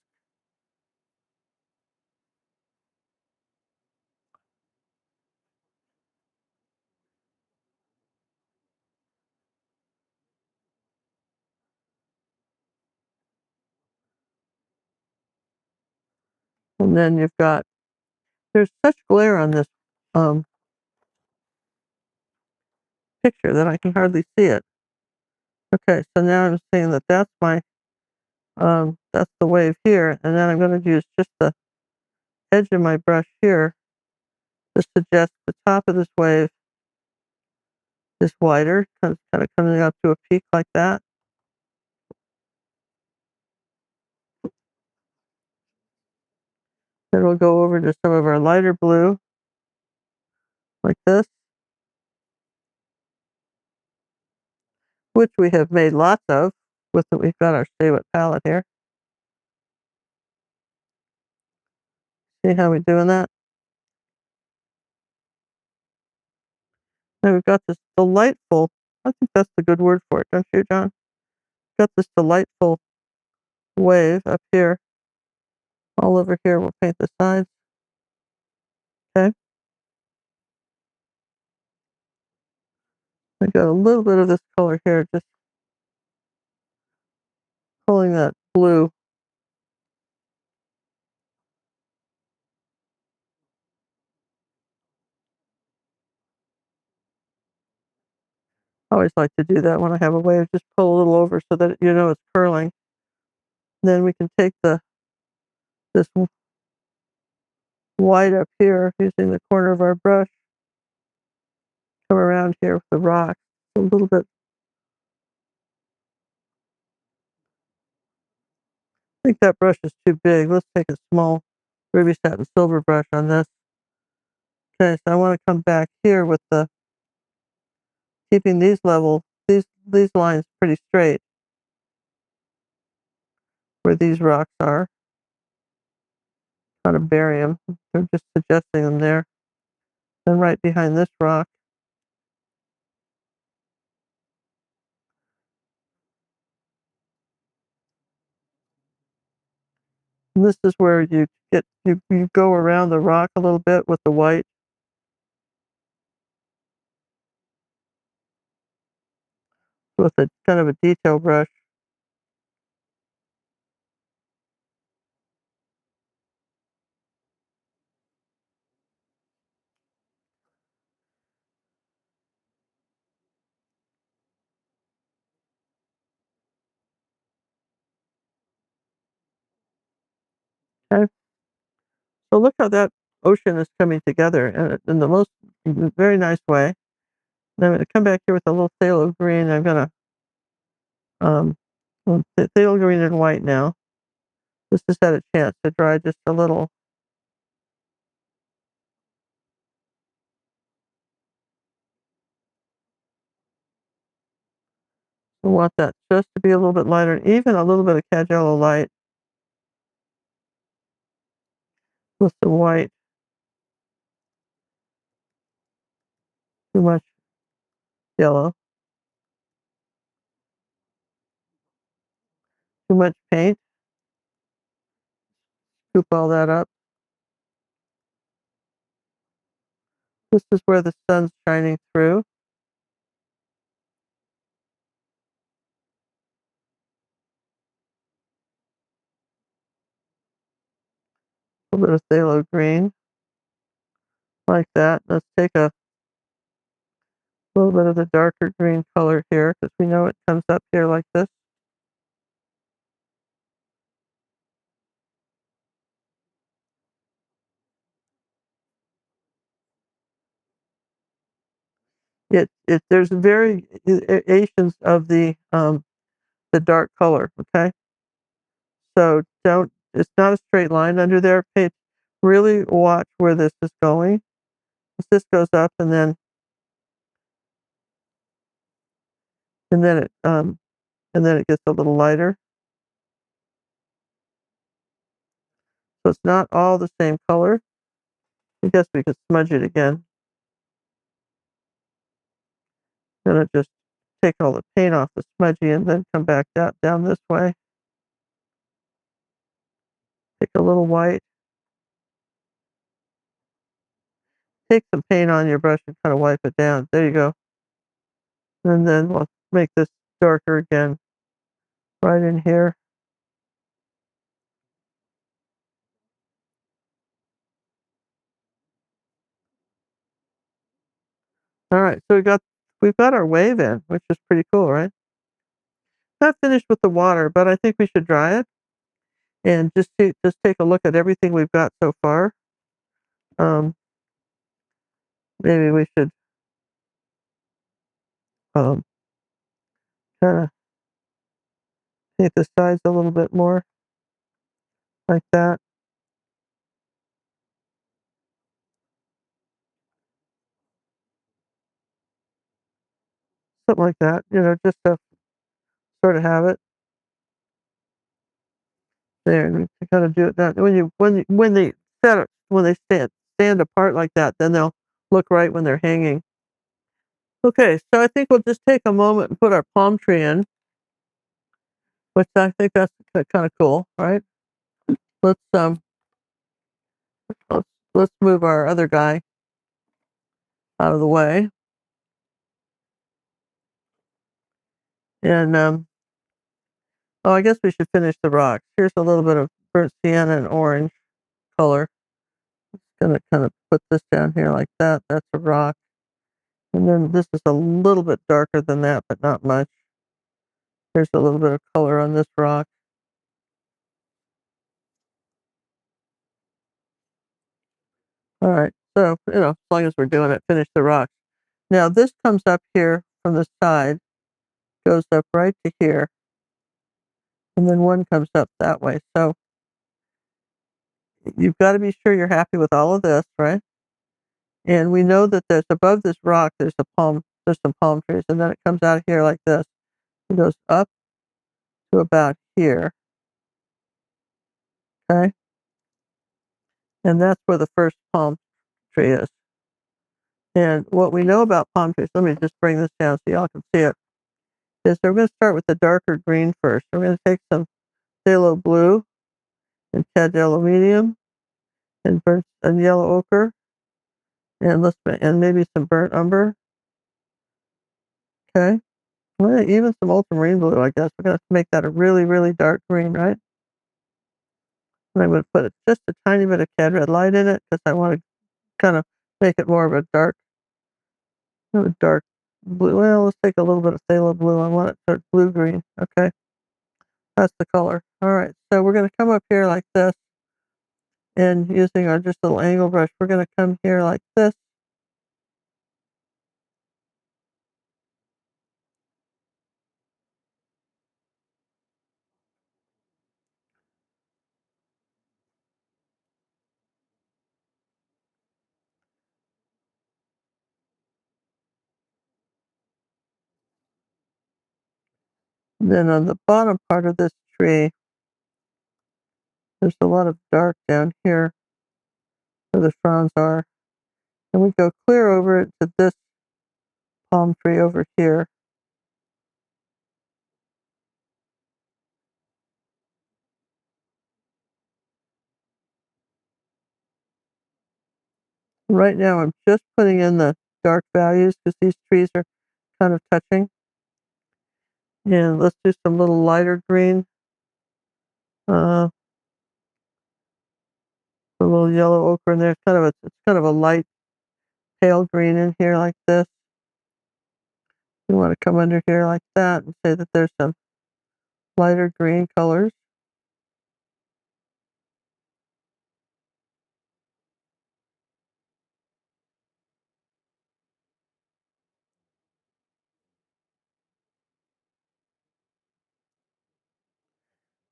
there's such glare on this picture that I can hardly see it. Okay, so now I'm saying that that's the wave here, and then I'm going to use just the edge of my brush here to suggest the top of this wave is wider, kind of coming up to a peak like that. Then we'll go over to some of our lighter blue, like this, which we have made lots of. We've got our Stay Wet palette here. See how we're doing that? Now we've got this delightful, I think that's the good word for it, don't you, John? Got this delightful wave up here. All over here, we'll paint the sides. Okay. I got a little bit of this color here, just pulling that blue. I always like to do that when I have a wave, just pull a little over so that you know it's curling. Then we can take this white up here using the corner of our brush, come around here with the rock a little bit. I think that brush is too big. Let's take a small ruby satin silver brush on this. Okay, so I want to come back here with keeping these level, these lines pretty straight where these rocks are. Kind of bury them. They're just suggesting them there. Then right behind this rock. And this is where you go around the rock a little bit with the white. With a kind of a detail brush. Okay. So look how that ocean is coming together in the most very nice way. And I'm going to come back here with a little phthalo green. I'm going to phthalo green and white now. This has had a chance to dry just a little. I want that just to be a little bit lighter, even a little bit of cad yellow light with the white. Too much yellow. Too much paint. Scoop all that up. This is where the sun's shining through. A little bit of phthalo green, like that. Let's take a little bit of the darker green color here, because we know it comes up here like this. There's variations of the dark color. Okay, so it's not a straight line under there. Really watch where this is going. This goes up and then it gets a little lighter. So it's not all the same color. I guess we could smudge it again. Gonna just take all the paint off the smudgy and then come back down this way. Take a little white. Take some paint on your brush and kind of wipe it down. There you go. And then we'll make this darker again right in here. All right, so we've got our wave in, which is pretty cool, right? Not finished with the water, but I think we should dry it and just take a look at everything we've got so far. Maybe we should um, kind of paint the sides a little bit more, like that. Something like that, just to sort of have it there, and to kind of do it that when they stand apart like that, then they'll look right when they're hanging. Okay, so I think we'll just take a moment and put our palm tree in, which I think that's kind of cool, right? Let's let's let's move our other guy out of the way. And, oh, I guess we should finish the rocks. Here's a little bit of burnt sienna and orange color. Just gonna kind of put this down here like that. That's a rock. And then this is a little bit darker than that, but not much. There's a little bit of color on this rock. All right, so, as long as we're doing it, finish the rocks. Now this comes up here from the side, goes up right to here, and then one comes up that way. So you've got to be sure you're happy with all of this, right? And we know that there's above this rock, there's some palm trees, and then it comes out of here like this. It goes up to about here, okay? And that's where the first palm tree is. And what we know about palm trees, let me just bring this down so y'all can see it, is we're going to start with the darker green first. We're going to take some phthalo blue and cad yellow medium and burnt and yellow ochre and maybe some burnt umber. Okay. Well, even some ultramarine blue, I guess. We're going to make that a really, really dark green, right? And I'm going to put just a tiny bit of cad red light in it because I want to kind of make it more of a dark blue. Well, let's take a little bit of phthalo blue. I want it to blue green. Okay. That's the color. All right. So we're going to come up here like this, and using our just little angle brush, we're going to come here like this. And then on the bottom part of this tree, there's a lot of dark down here where the fronds are. And we go clear over it to this palm tree over here. Right now, I'm just putting in the dark values because these trees are kind of touching. And let's do some little lighter green. A little yellow ochre in there. It's kind of a light pale green in here like this. You want to come under here like that and say that there's some lighter green colors.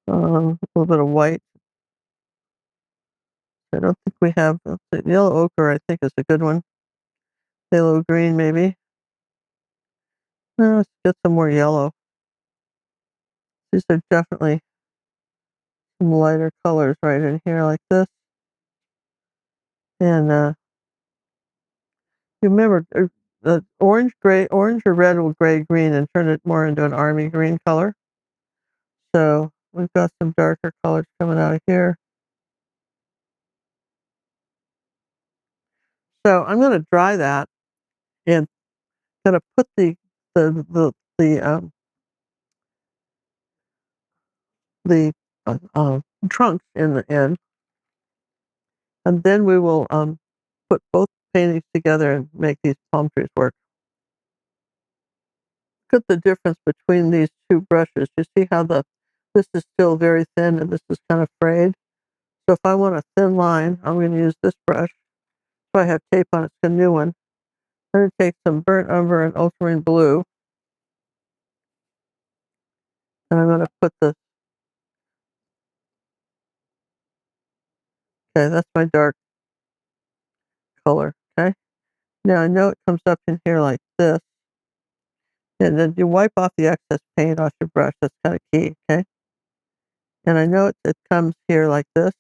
A little bit of white. I don't think we have the yellow ochre. I think is a good one. Phthalo green maybe. Let's get some more yellow. These are definitely some lighter colors right in here like this. And you remember the orange or red will gray green and turn it more into an army green color. So we've got some darker colors coming out of here. So I'm going to dry that and kind of put the trunks in the end, and then we will put both paintings together and make these palm trees work. Look at the difference between these two brushes. You see how this is still very thin and this is kind of frayed. So if I want a thin line, I'm going to use this brush. If I have tape on it, it's a new one. I'm going to take some burnt umber and ultramarine blue, and I'm going to put this. Okay, that's my dark color. Okay. Now I know it comes up in here like this, and then you wipe off the excess paint off your brush. That's kind of key. Okay. And I know it comes here like this.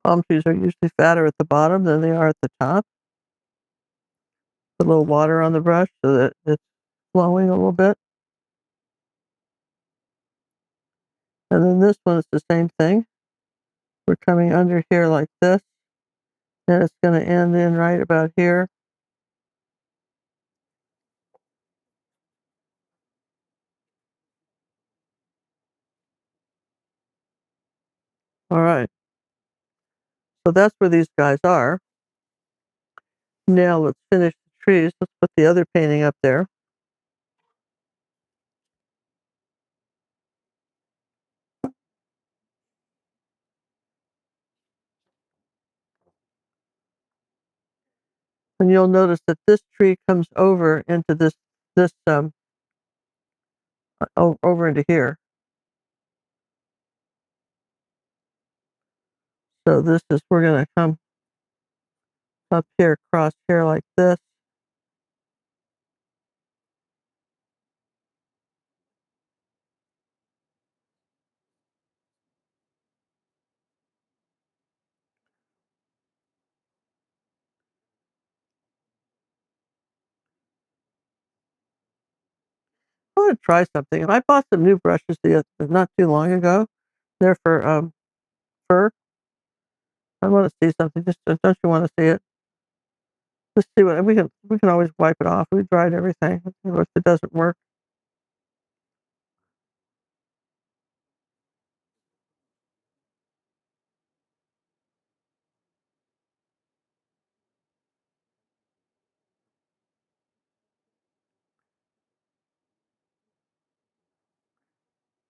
Palm trees are usually fatter at the bottom than they are at the top. Put a little water on the brush so that it's flowing a little bit. And then this one is the same thing. We're coming under here like this, and it's going to end in right about here. All right. So that's where these guys are. Now let's finish the trees. Let's put the other painting up there. And you'll notice that this tree comes over into this over into here. So this is, we're going to come up here, across here like this. I want to try something. I bought some new brushes not too long ago. They're for fur. I want to see something. Just don't you want to see it? Just see what we can always wipe it off. We dried everything. If it doesn't work.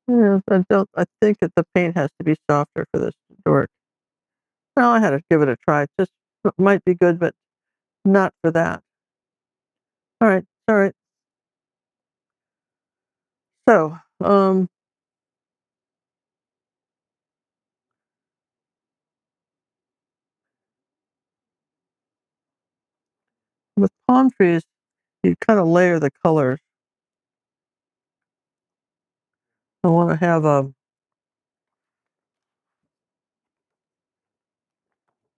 Yeah, I don't. I think that the paint has to be softer for this to work. Well, I had to give it a try. Just might be good, but not for that. All right, all right. So, with palm trees, you kind of layer the colors. I want to have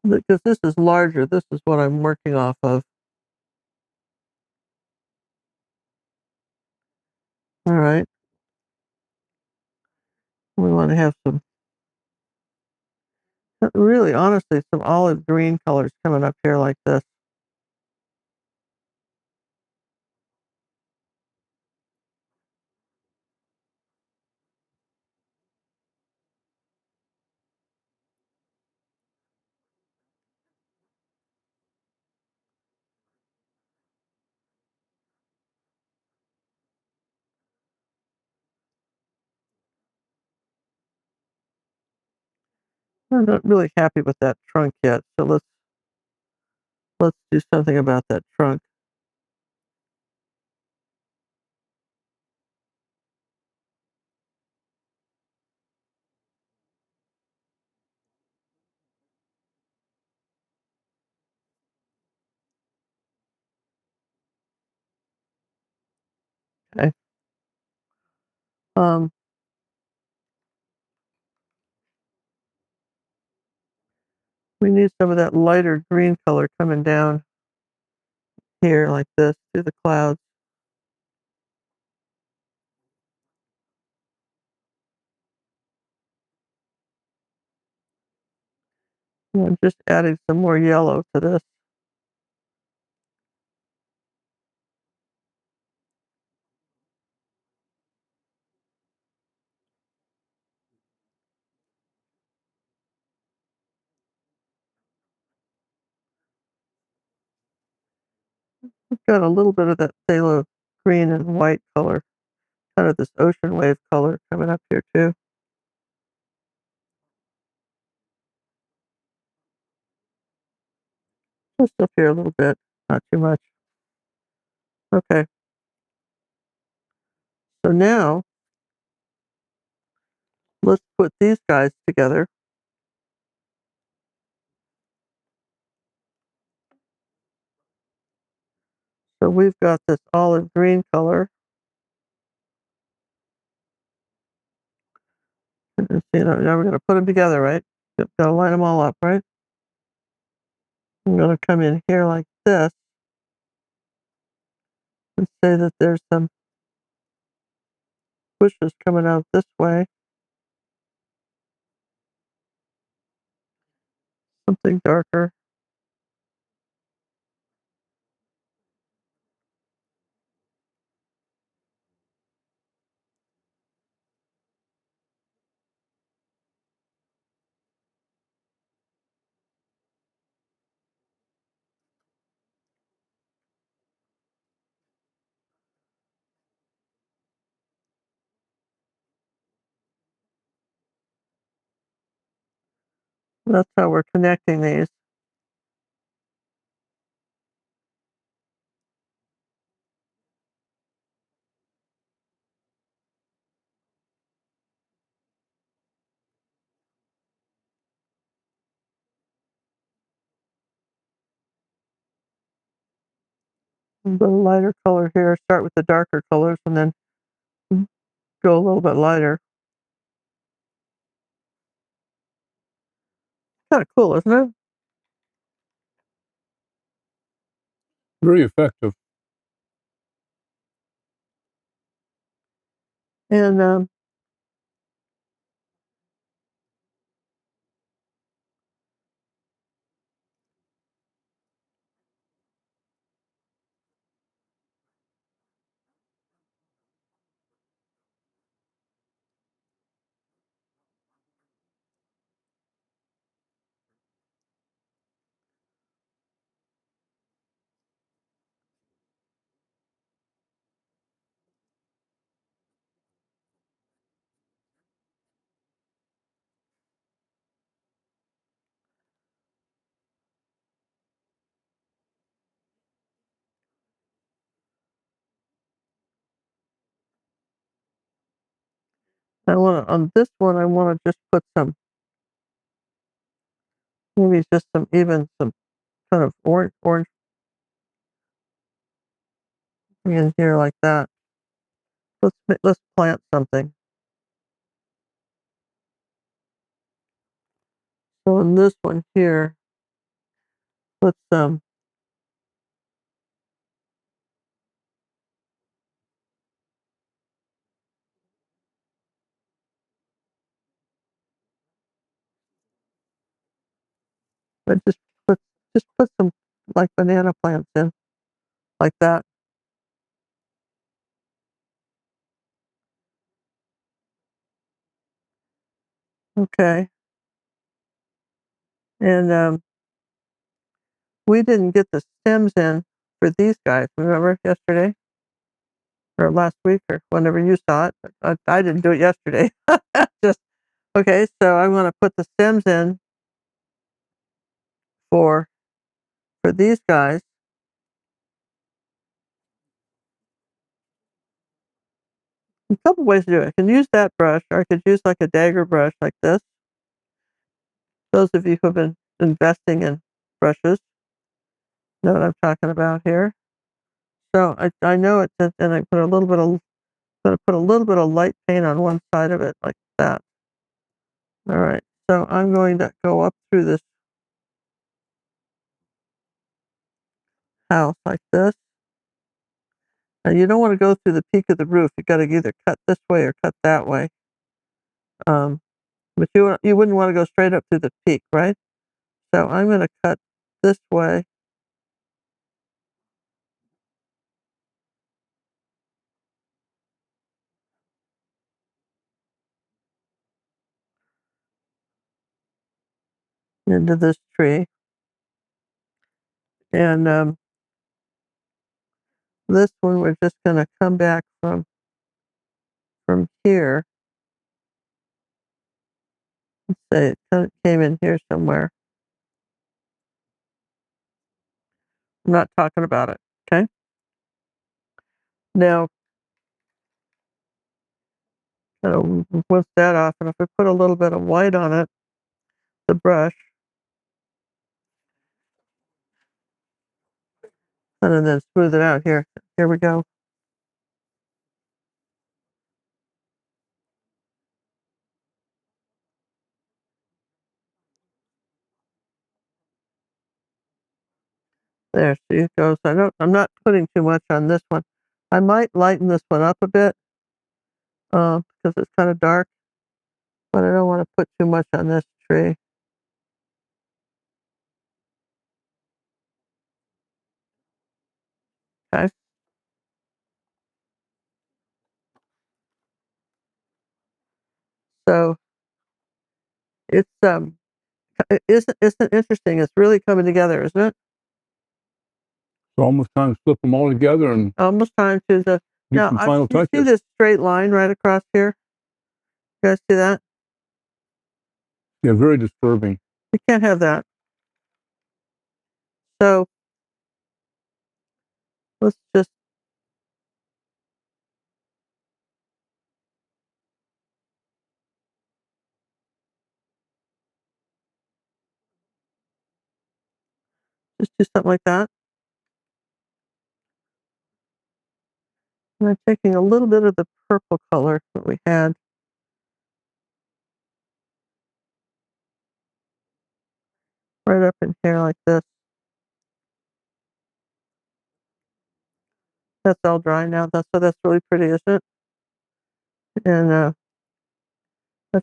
because this is larger. This is what I'm working off of. All right. We want to have some, really, honestly, some olive green colors coming up here like this. I'm not really happy with that trunk yet, so let's do something about that trunk. Okay. Um, we need some of that lighter green color coming down here like this through the clouds. And I'm just adding some more yellow to this. We've got a little bit of that phthalo green and white color, kind of this ocean wave color coming up here too. Just up here a little bit, not too much. Okay. So now let's put these guys together. So we've got this olive green color. And now we're going to put them together, right? gotta line them all up, right? I'm gonna come in here like this and say that there's some bushes coming out this way. Something darker. That's how we're connecting these. Put a lighter color here. Start with the darker colors and then go a little bit lighter. Kind of cool, isn't it? Very effective. And I want to, on this one, I want to just put some, maybe just some, even some kind of orange in here like that. Let's plant something. So in this one here, let's but put just put some like banana plants in like that. Okay. And we didn't get the stems in for these guys. Remember yesterday or last week or whenever you saw it? I didn't do it yesterday. Just okay. So I want to put the stems in for these guys. A couple ways to do it. I can use that brush, or I could use like a dagger brush like this. Those of you who have been investing in brushes know what I'm talking about here. So I know it, and I put a little bit of gonna put a little bit of light paint on one side of it like that. All right. So I'm going to go up through this house like this. And you don't want to go through the peak of the roof. You got to either cut this way or cut that way. Um, but you wouldn't want to go straight up through the peak, right? So I'm going to cut this way. Into this tree. And this one we're just going to come back from here. Let's say it kind of came in here somewhere. I'm not talking about it. Okay. Now, kind of whisk that off, and if I put a little bit of white on it, the brush, and then smooth it out here. Here we go. There she goes. I'm not putting too much on this one. I might lighten this one up a bit, because it's kind of dark, but I don't want to put too much on this tree. Okay. So it's isn't interesting. It's really coming together, isn't it? So almost time to flip them all together and Almost time to the get some final you see touches. this straight line right across here? You guys see that? Yeah, very disturbing. You can't have that. So let's just do something like that. And I'm taking a little bit of the purple color that we had. Right up in here like this. That's all dry now. That's really pretty, isn't it? And I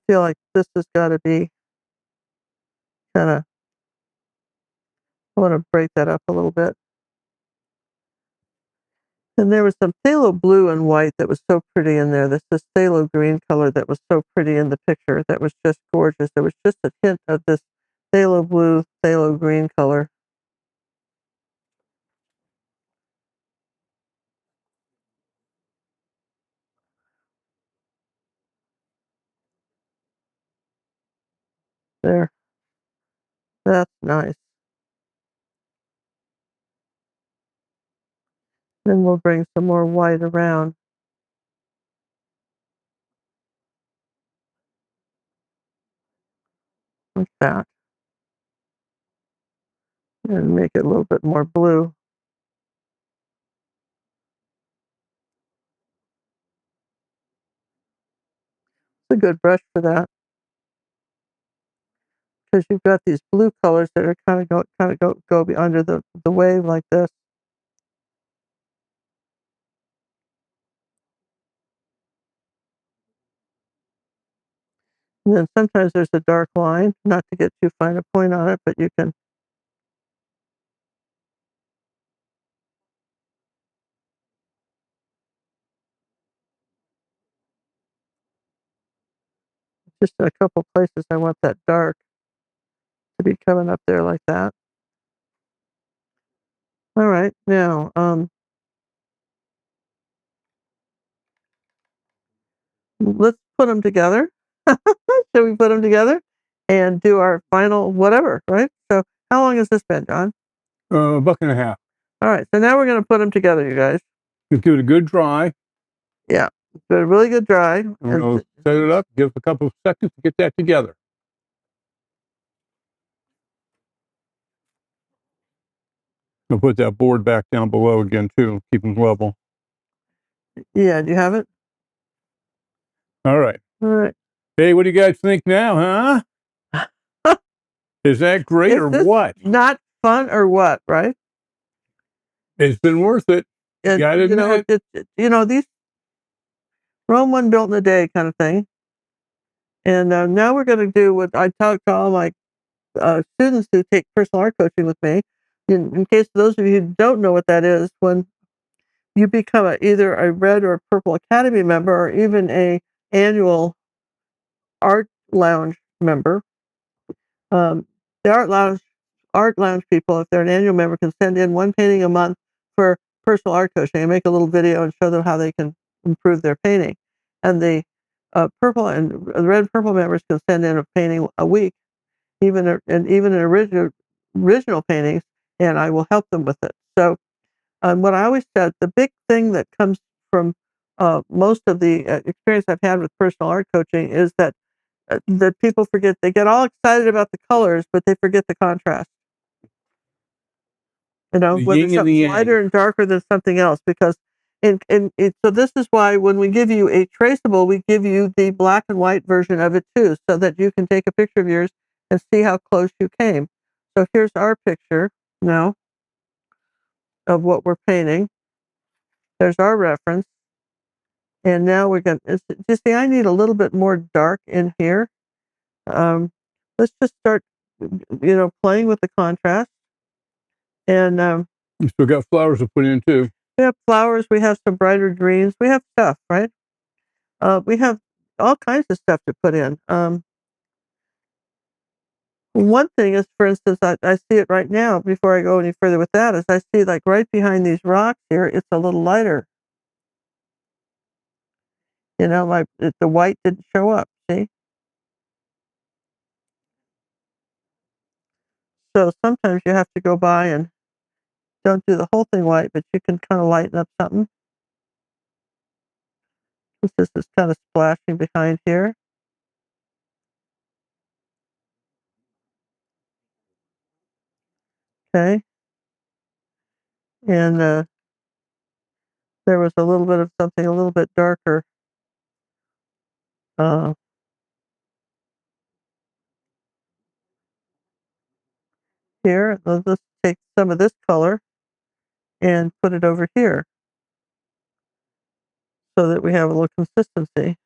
feel like this has got to be kind of. I want to break that up a little bit. And there was some phthalo blue and white that was so pretty in there. This phthalo green color that was so pretty in the picture. That was just gorgeous. There was just a hint of this phthalo blue, phthalo green color. There. That's nice. Then we'll bring some more white around. Like that. And make it a little bit more blue. It's a good brush for that. Because you've got these blue colors that are kind of go under the wave like this. And then sometimes there's a dark line, not to get too fine a point on it, but you can just in a couple places I want that dark to be coming up there like that. All right, now let's put them together. Should we put them together and do our final whatever, right? So how long has this been, John? $1.50. All right, so now we're going to put them together, you guys. Just give it a good dry. Yeah, do a really good dry. And we'll set it up, give it a couple of seconds to get that together. I'll put that board back down below again too, keep them level. Yeah, do you have it? All right. All right. Hey, what do you guys think now, huh? Is that great or what? Not fun or what, right? It's been worth it. And, Gotta admit. these Rome wasn't built in a day kind of thing. And now we're going to do what I talk to all my students who take personal art coaching with me. In case those of you who don't know what that is, when you become either a red or purple academy member or even a annual art lounge member, the art lounge people, if they're an annual member, can send in one painting a month for personal art coaching and make a little video and show them how they can improve their painting. And the purple and red and purple members can send in a painting a week, even original paintings, and I will help them with it. So what I always said, the big thing that comes from most of the experience I've had with personal art coaching is that people forget. They get all excited about the colors, but they forget the contrast. Whether something's lighter and darker than something else, because so this is why when we give you a traceable, we give you the black and white version of it too, so that you can take a picture of yours and see how close you came. So here's our picture now. of what we're painting. There's our reference. And now we're going to, you see, I need a little bit more dark in here. Let's just start, playing with the contrast. And You still got flowers to put in too. we have flowers. We have some brighter greens. We have stuff, right? We have all kinds of stuff to put in. One thing is, for instance, I see it right now, before I go any further with that, is I see like right behind these rocks here, it's a little lighter. The white didn't show up, see? So sometimes you have to go by and don't do the whole thing white, but you can kind of lighten up something. This is kind of splashing behind here. Okay. And there was a little bit of something a little bit darker. Uh, Here, let's take some of this color and put it over here so that we have a little consistency.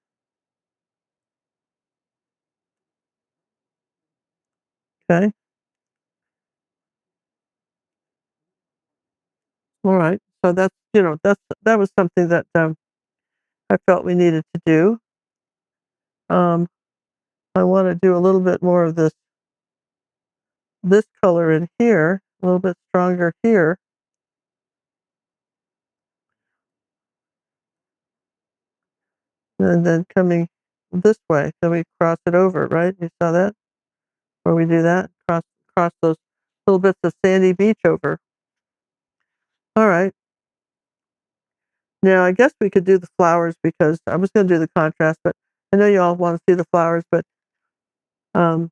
Okay. All right. So that was something that I felt we needed to do. Um, I want to do a little bit more of this color in here, a little bit stronger here. And then coming this way, so we cross it over, right? You saw that? Where we do that? Cross those little bits of sandy beach over. All right. Now, I guess we could do the flowers because I was going to do the contrast, but I know you all want to see the flowers, but um,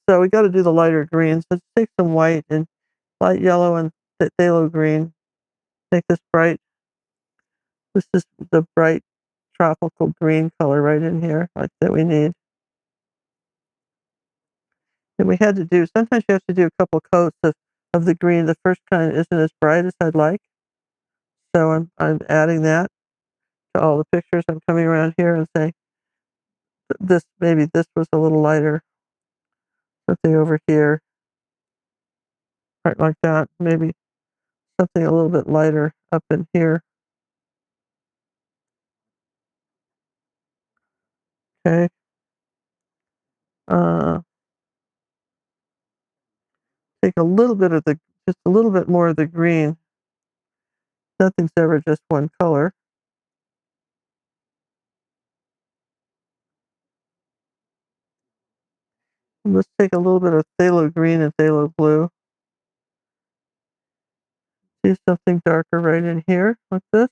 so we got to do the lighter greens. Let's take some white and light yellow and phthalo green. Make this bright. This is the bright tropical green color right in here, like that we need. And we had to do, sometimes you have to do a couple coats of the green. The first kind isn't as bright as I'd like. So I'm adding that to all the pictures. I'm coming around here and saying, maybe this was a little lighter. Something over here, right like that. Maybe something a little bit lighter up in here. Okay. Uh, Take a little bit of just a little bit more of the green. Nothing's ever just one color. And let's take a little bit of phthalo green and phthalo blue. Do something darker right in here, like this.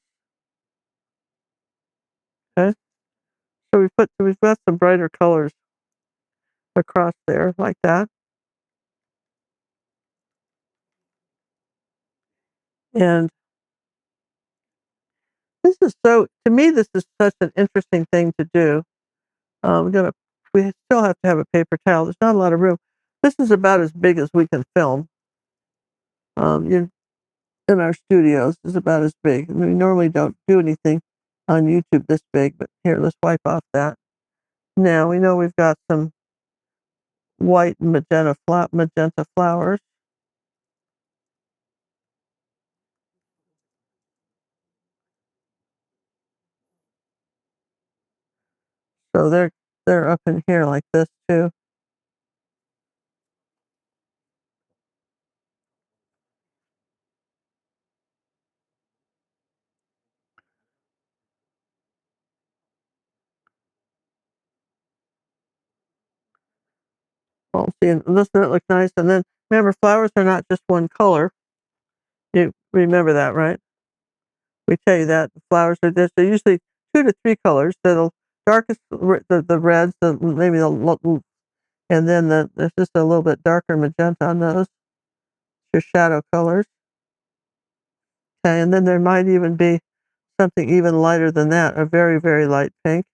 Okay. So we've got some brighter colors across there, like that. And to me, this is such an interesting thing to do. We still have to have a paper towel. There's not a lot of room. This is about as big as we can film. In our studios is about as big. We normally don't do anything on YouTube this big, but here, let's wipe off that. Now we know we've got some white and magenta flowers. So they're up in here like this too. Well, see, and doesn't it look nice? And then remember, flowers are not just one color. You remember that, right? We tell you that the flowers are this. They're usually 2 to 3 colors. The darkest, the reds, maybe and then there's just a little bit darker magenta on those. Your shadow colors. Okay, and then there might even be something even lighter than that, a very, very light pink.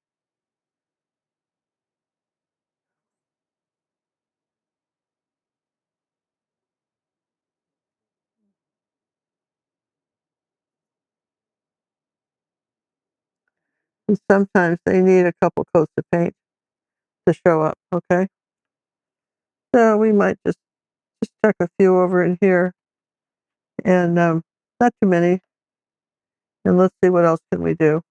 And sometimes they need a couple coats of paint to show up, okay? So we might just tuck a few over in here and not too many. And let's see what else can we do.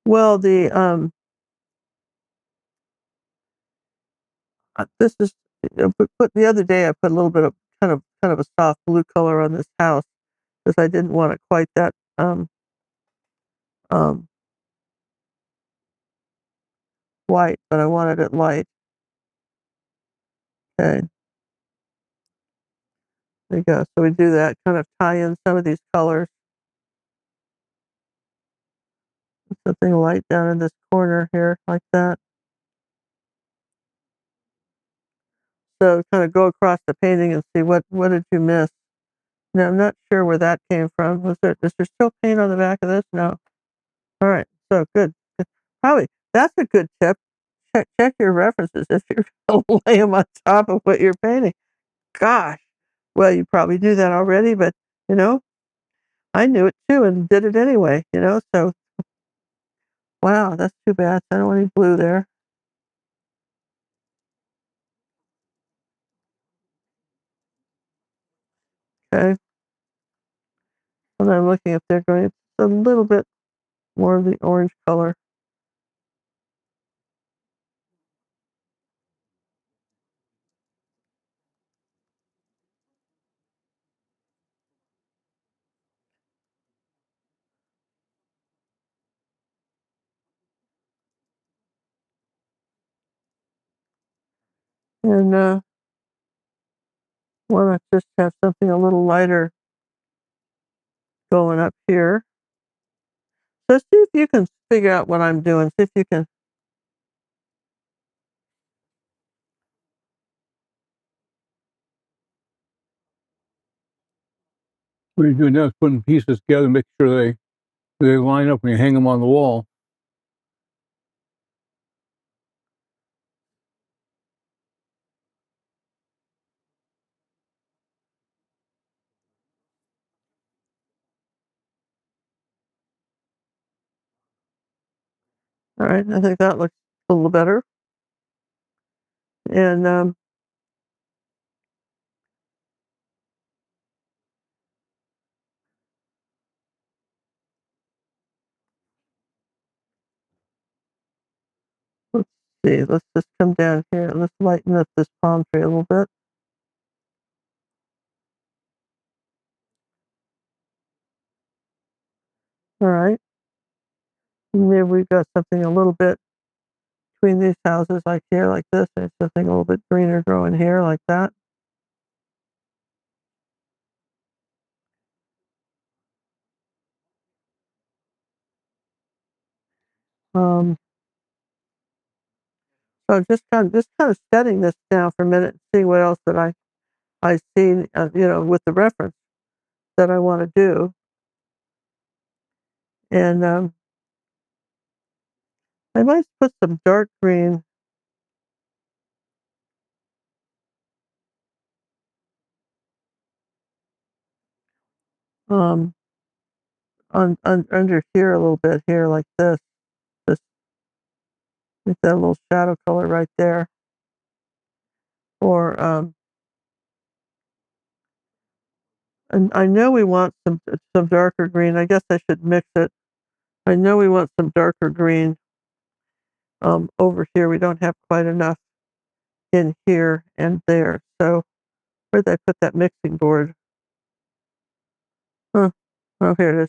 Well, this is put the other day I put a little bit of kind of a soft blue color on this house because I didn't want it quite that um white, but I wanted it light. Okay, there you go. So we do that, kind of tie in some of these colors. Something light down in this corner here, like that. So kind of go across the painting and see what did you miss. Now I'm not sure where that came from. Is there still paint on the back of this? No. All right. So good. Probably that's a good tip. Check your references if you're gonna lay them on top of what you're painting. Gosh. Well, you probably knew that already, but you know, I knew it too and did it anyway, so wow, that's too bad. I don't want any blue there. Okay. And I'm looking if they're going a little bit more of the orange color. And want to just have something a little lighter going up here. So see if you can figure out what I'm doing. See if you can. What you're doing now is putting pieces together, make sure they line up when you hang them on the wall. All right, I think that looks a little better. And let's see. Let's just come down here and let's lighten up this palm tree a little bit. All right. Maybe we've got something a little bit between these houses, like here, like this. There's something a little bit greener growing here, like that. Um, so just kind of setting this down for a minute and see what else that I see, with the reference that I want to do. And I might put some dark green um, on under here a little bit here, like this. Just get that little shadow color right there. Or and I know we want some darker green. I guess I should mix it. I know we want some darker green over here. We don't have quite enough in here and there. So where did I put that mixing board? Huh. Oh, here it is.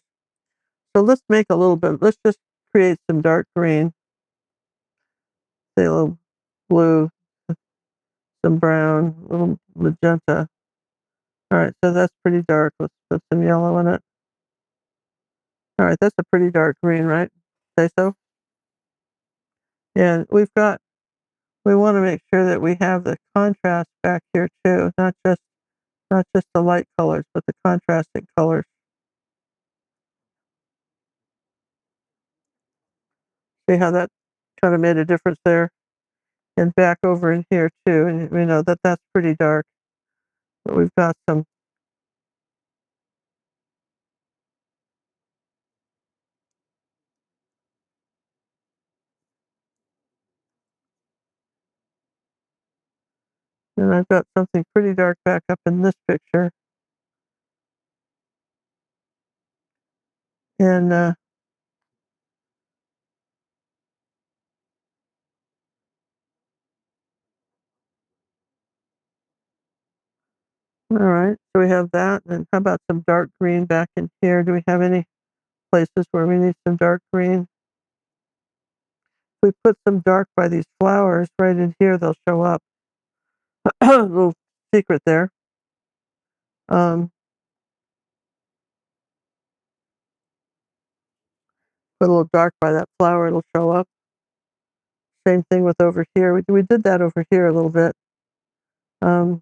So let's make a little bit. Let's just create some dark green, say a little blue, some brown, a little magenta. All right, so that's pretty dark. Let's put some yellow in it. All right, that's a pretty dark green, right? Say so? And we want to make sure that we have the contrast back here too, not just the light colors, but the contrasting colors. See how that kind of made a difference there? And back over in here too, and we know that that's pretty dark, but we've got some And I've got something pretty dark back up in this picture. And all right, so we have that. And how about some dark green back in here? Do we have any places where we need some dark green? If we put some dark by these flowers right in here, they'll show up. Little secret there. Um, put a little dark by that flower, it'll show up. Same thing with over here. We did that over here a little bit. Um,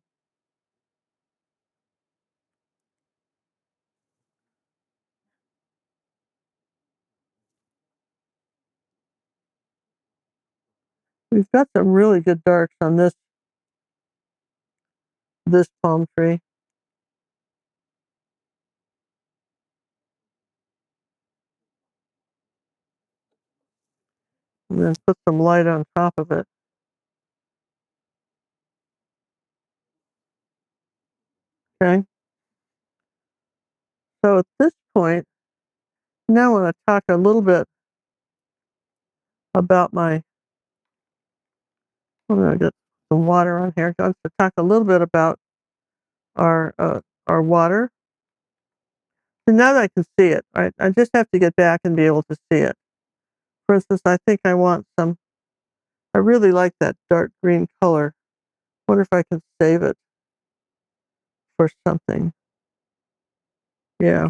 we've got some really good darks on this palm tree. And then put some light on top of it. Okay. So at this point, now I want to talk a little bit about my, I'm going to get some water on here. I'm going to talk a little bit about our water. And now that I can see it, right, I just have to get back and be able to see it. For instance, I think I want some, I really like that dark green color. Wonder if I can save it for something. Yeah.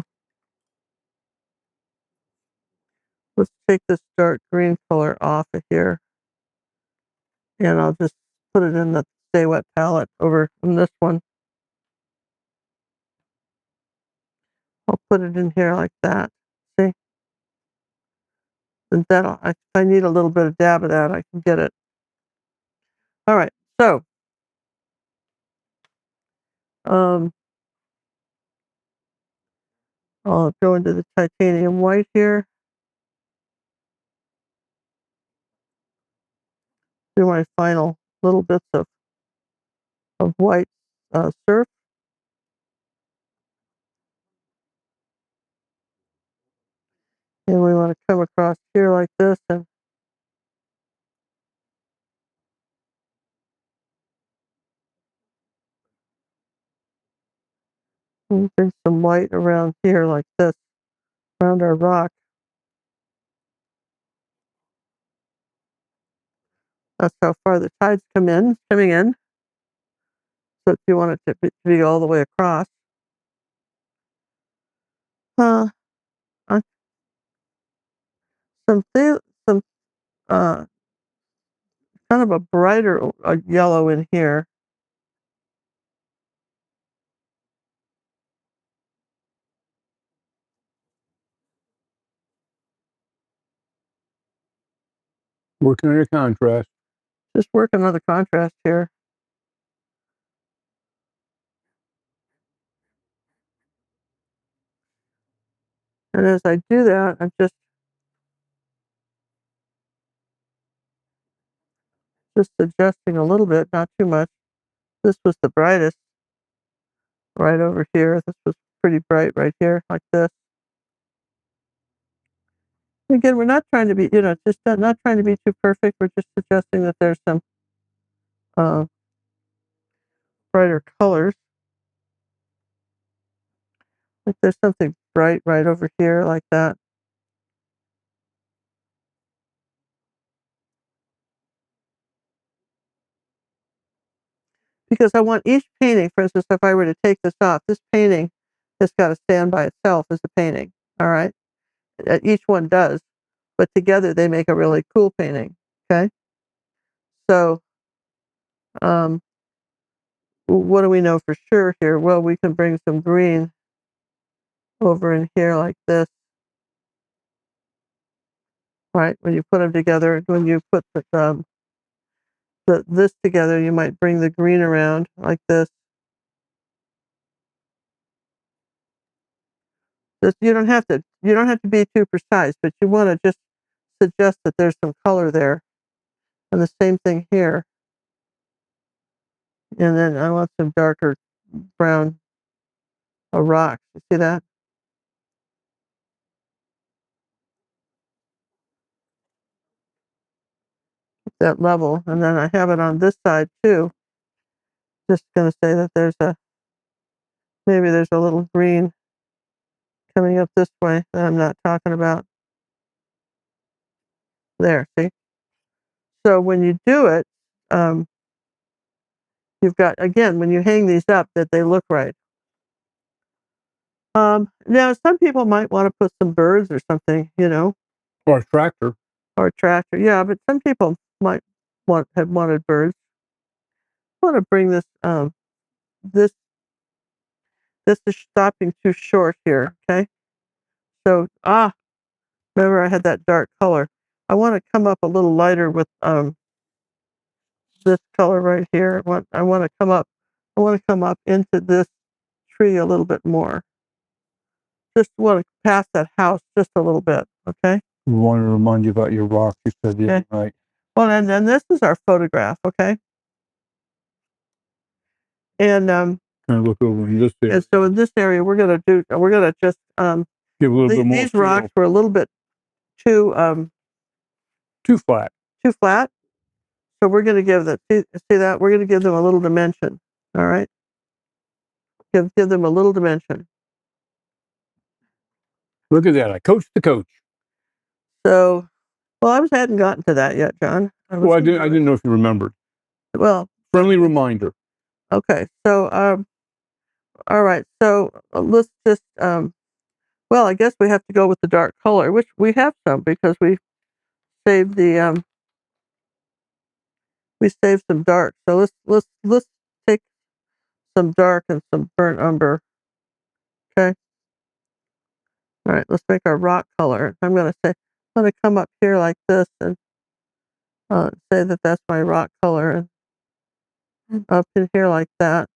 Let's take this dark green color off of here. And I'll just put it in the Stay Wet palette over in this one. I'll put it in here like that. See? And then if I need a little bit of dab of that, I can get it. All right. So, um, I'll go into the titanium white here. Do my final little bits of white surf. And we want to come across here like this and bring some white around here like this, around our rock. That's how far the tide's coming in. So if you want it to be all the way across. Uh, I, some uh, kind of a brighter yellow in here. Working on your contrast. Just work another contrast here. And as I do that, I'm just adjusting a little bit, not too much. This was the brightest right over here. This was pretty bright right here, like this. Again, we're not trying to be, just not trying to be too perfect. We're just suggesting that there's some uh, brighter colors. Like there's something bright right over here, like that. Because I want each painting, for instance, if I were to take this off, this painting has got to stand by itself as a painting, all right? Each one does, but together they make a really cool painting, okay? So, um, what do we know for sure here? Well, we can bring some green over in here like this, right? When you put them together, when you put this together, you might bring the green around like this. You don't have to be too precise, but you want to just suggest that there's some color there. And the same thing here. And then I want some darker brown rocks. You see that? That level. And then I have it on this side too. Just going to say that maybe there's a little green coming up this way that I'm not talking about. There, see? So when you do it, you've got, again, when you hang these up, that they look right. Now, some people might want to put some birds or something, Or a tractor. or a tractor. Yeah, but some people might have wanted birds. I want to bring this this is stopping too short here, okay? So, remember I had that dark color. I want to come up a little lighter with this color right here. I want to come up into this tree a little bit more. Just want to pass that house just a little bit, okay? We want to remind you about your rock. You said the other Okay. night. Well, and then this is our photograph, okay? And Kind of look over in this area. and so in this area, we're gonna just Give a little bit more these feel. rocks were a little bit too Too flat. too flat, so we're gonna give see that we're gonna give them a little dimension. All right, give them a little dimension. Look at that. I coached the coach. So, well, I hadn't gotten to that yet, John. Well, I didn't know if you remembered. Well, Friendly reminder. okay. So, all right. So let's just well, I guess we have to go with the dark color, which we have some because saved the we saved some dark. So let's take some dark and some burnt umber. Okay. All right. Let's make our rock color. I'm going to come up here like this and say that that's my rock color, and up in here like that.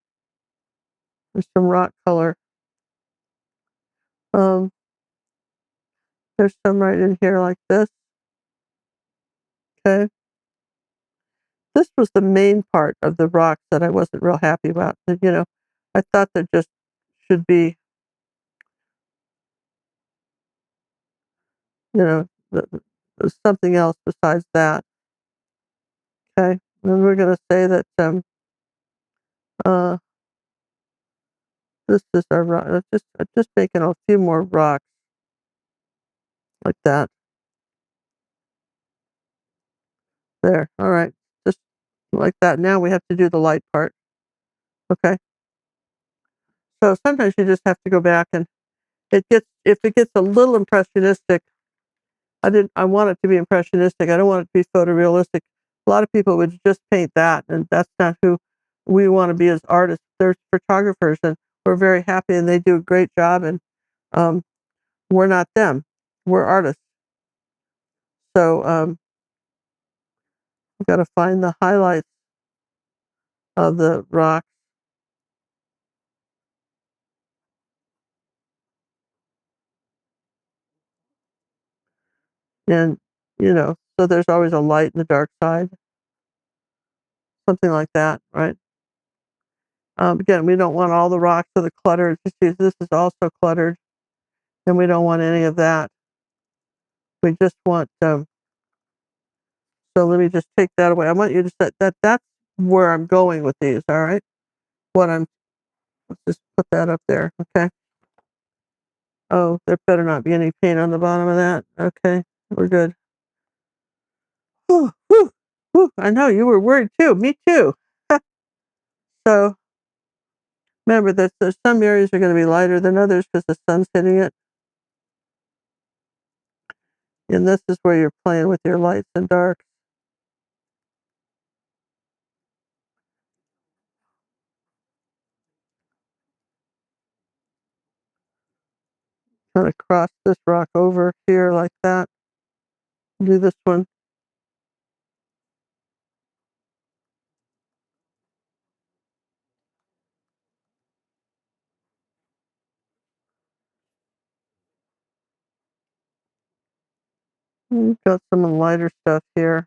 There's some rock color. Um, there's some right in here like this. Okay. This was the main part of the rocks that I wasn't real happy about. I thought there just should be, something else besides that. Okay. And we're going to say that uh, this is our rock. Just making a few more rocks like that. There. All right. Just like that. Now we have to do the light part. Okay. So sometimes you just have to go back, and if it gets a little impressionistic, I want it to be impressionistic. I don't want it to be photorealistic. A lot of people would just paint that, and that's not who we want to be as artists. They're photographers, and we're very happy, and they do a great job, and um, we're not them. We're artists. So we've got to find the highlights of the rocks. And, so there's always a light in the dark side, something like that, right? Again, we don't want all the rocks or the clutter. This is also cluttered, and we don't want any of that. We just want, so let me just take that away. I want you to set that's where I'm going with these, all right? Let's just put that up there, okay? Oh, there better not be any paint on the bottom of that. Okay, we're good. Whew, whew, whew. I know, you were worried too. Me too. So, remember that there's some areas are going to be lighter than others because the sun's hitting it. And this is where you're playing with your lights and darks. Kind of cross this rock over here like that. Do this one. We've got some lighter stuff here.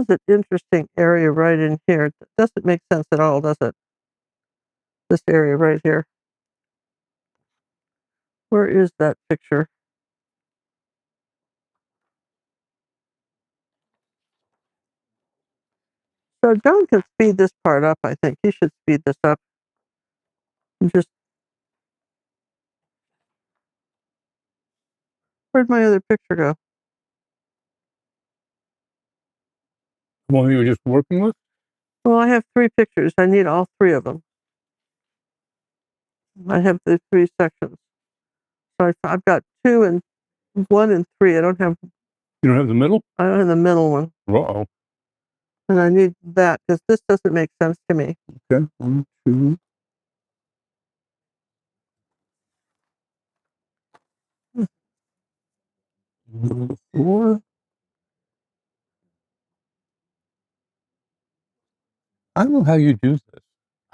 is an interesting area right in here. It doesn't make sense at all, does it? This area right here. Where is that picture? So John can speed this part up, I think. He should speed this up. And just, where'd my other picture go? The one you were just working with? Well, I have 3 pictures. I need all 3 of them. I have the 3 sections. So I've got 2 and 1 and 3. You don't have the middle? I don't have the middle one. Uh-oh. And I need that because this doesn't make sense to me. Okay, 1, 2. 4. I don't know how you do this.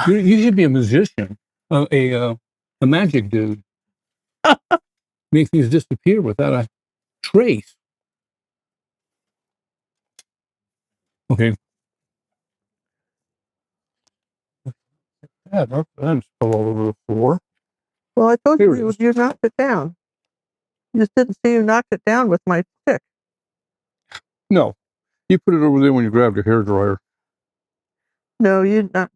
You should be a musician, a magic dude. Make things disappear without a trace. Okay. Yeah, that's all over the floor. Well, I told Here it you is. you knocked it down. You just didn't see you knocked it down with my stick. No, you put it over there when you grabbed your hairdryer. No, you not.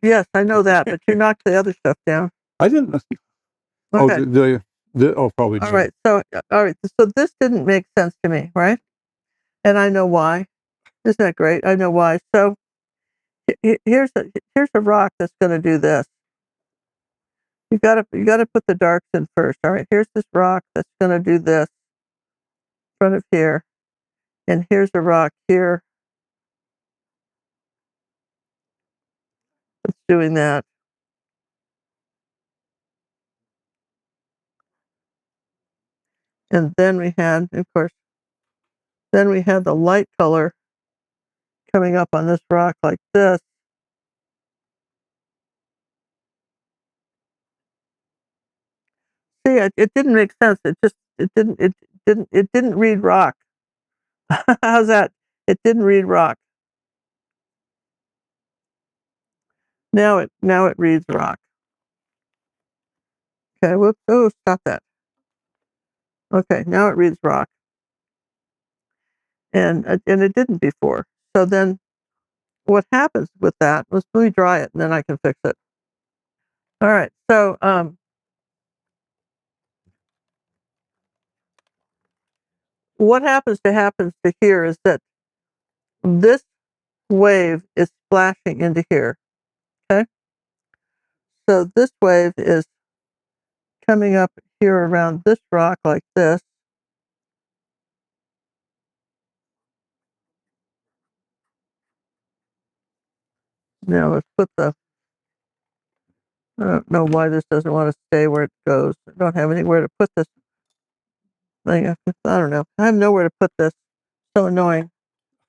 Yes, I know that, but you knocked the other stuff down. I didn't. Okay. Oh, probably. All right. So, all right. So this didn't make sense to me, right? And I know why. Isn't that great? I know why. So here's a rock that's going to do this. You got to put the darks in first. All right. Here's this rock that's going to do this in front of here, and here's a rock here that's doing that. And then we had, of course, then we had the light color coming up on this rock like this. See, it didn't make sense. It didn't read rock. How's that? It didn't read rock. Now it reads rock. Okay, whoops. Oh, stop that. Okay, now it reads rock. And it didn't before. So then what happens with that, let's really dry it and then I can fix it. All right. So what happens to here is that this wave is splashing into here. Okay? So this wave is coming up here around this rock like this. Now let's put the, I don't know why this doesn't want to stay where it goes. I don't have anywhere to put this thing. I don't know. I have nowhere to put this. So annoying.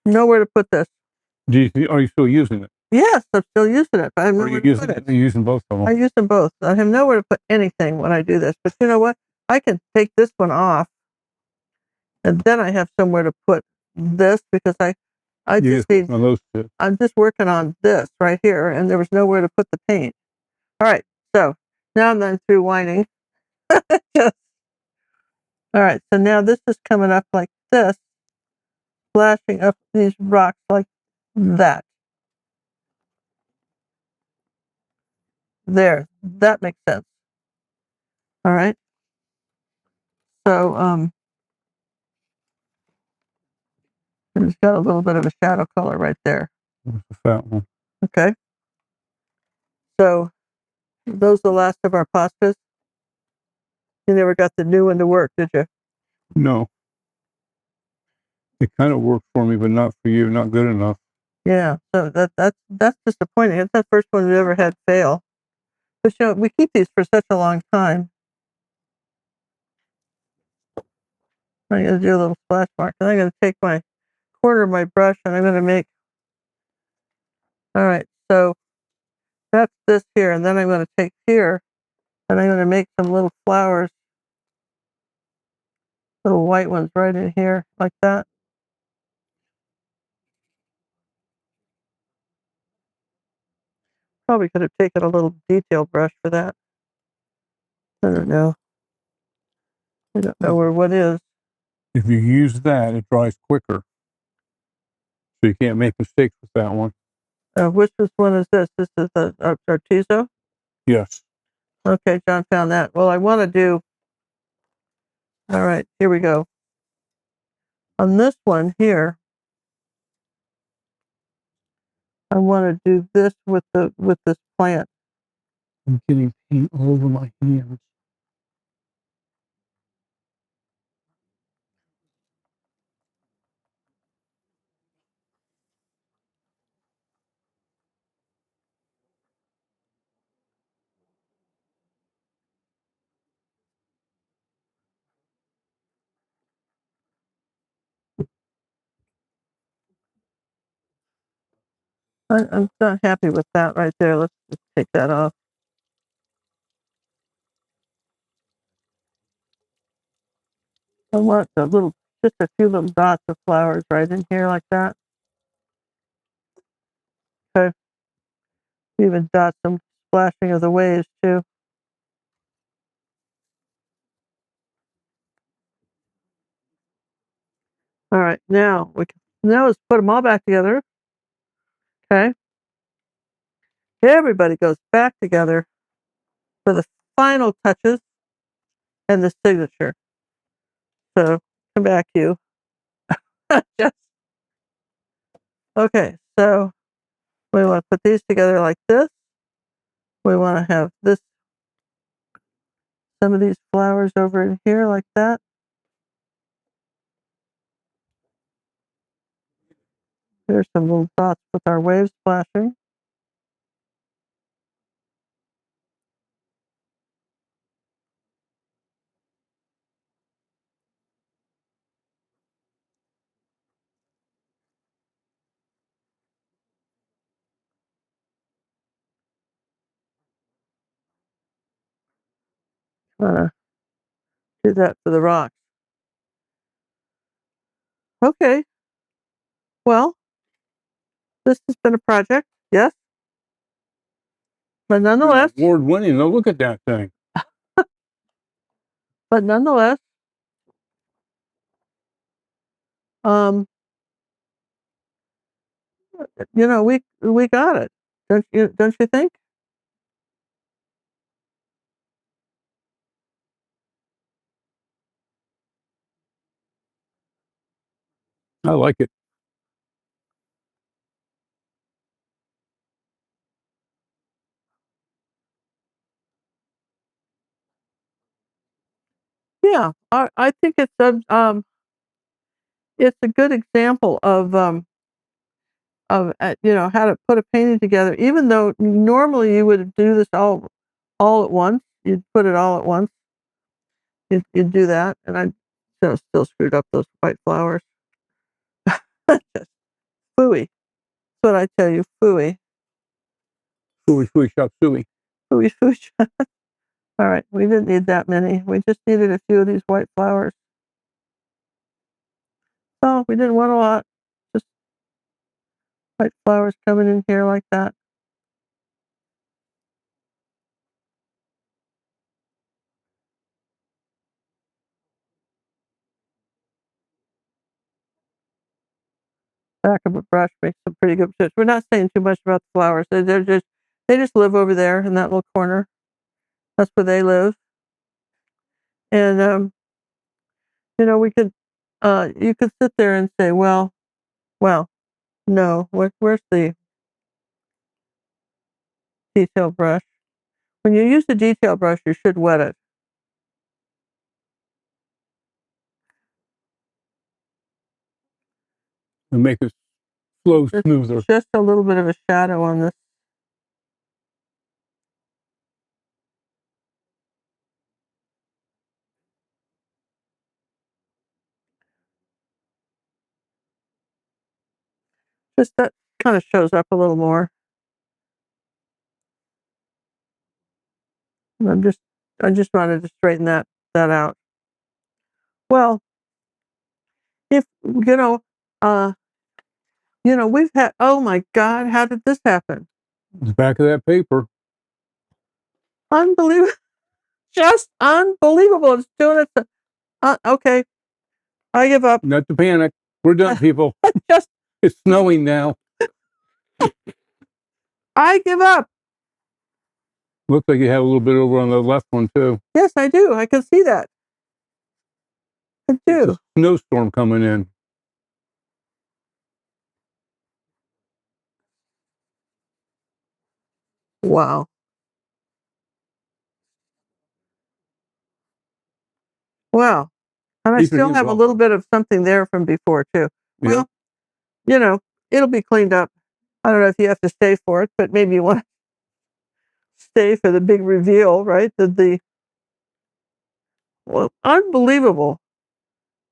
Nowhere to put this. Are you still using it? Yes, I'm still using it. But I have nowhere to put it. Are you using both of them? I use them both. I have nowhere to put anything when I do this. But you know what? I can take this one off, and then I have somewhere to put this because I just need. Those two. I'm just working on this right here, and there was nowhere to put the paint. All right, so now I'm done through whining. Just, all right, so now this is coming up like this, flashing up these rocks like that. There, that makes sense. All right. So it's got a little bit of a shadow color right there. That's the fat one. Okay. So those are the last of our pastas. You never got the new one to work, did you? No. It kind of worked for me, but not for you. Not good enough. Yeah. So that's disappointing. It's the first one we ever had fail. But you know, we keep these for such a long time. I'm going to do a little splash mark. And I'm going to take my corner of my brush and I'm going to make. All right. So that's this here. And then I'm going to take here and I'm going to make some little flowers. Little white ones right in here like that. Probably could have taken a little detail brush for that. I don't know. I don't know where what is. If you use that, it dries quicker. So you can't make mistakes with that one. Which one is this? This is the Artiso? Yes. Okay, John found that. Well, I want to do. All right, here we go. On this one here, I want to do this with this plant. I'm getting paint all over my hands. I'm not happy with that right there. Let's just take that off. I want just a few little dots of flowers right in here like that. Okay. Even dot some splashing of the waves too. All right, now let's put them all back together. Okay. Everybody goes back together for the final touches and the signature. So come back, you. Just okay. So we want to put these together like this. We want to have some of these flowers over in here like that. There's some little dots with our waves splashing. Do that for the rocks. Okay. Well, this has been a project, yes, but nonetheless, Award winning. Now look at that thing. but nonetheless, um, we got it. Don't you think? I like it. Yeah, I think it's a good example of how to put a painting together. Even though normally you would do this all at once, you'd put it all at once. You'd do that, and I still screwed up those white flowers. Just phooey. That's what I tell you, phooey. Fooey, fooey, shop, suey. Phooey, phooey. All right, we didn't need that many. We just needed a few of these white flowers. So we didn't want a lot. Just white flowers coming in here like that. Back of a brush makes some pretty good pictures. We're not saying too much about the flowers. They just live over there in that little corner. That's where they live. And we could you could sit there and say, well, no, where's the detail brush? When you use the detail brush, you should wet it. And make it flow There's smoother. just a little bit of a shadow on this. Just that kind of shows up a little more. And I just wanted to straighten that out. Well, if we've had, oh my God, how did this happen? The back of that paper. Unbelievable. Just unbelievable. It's doing it. Okay. I give up. Not to panic. We're done, people. Just, It's snowing now. I give up. Looks like you have a little bit over on the left one, too. Yes, I do. I can see that. I do. It's a snowstorm coming in. Wow. Wow. And I still have a little bit of something there from before, too. Well, you know, it'll be cleaned up. I don't know if you have to stay for it, but maybe you want to stay for the big reveal, right? Well, unbelievable.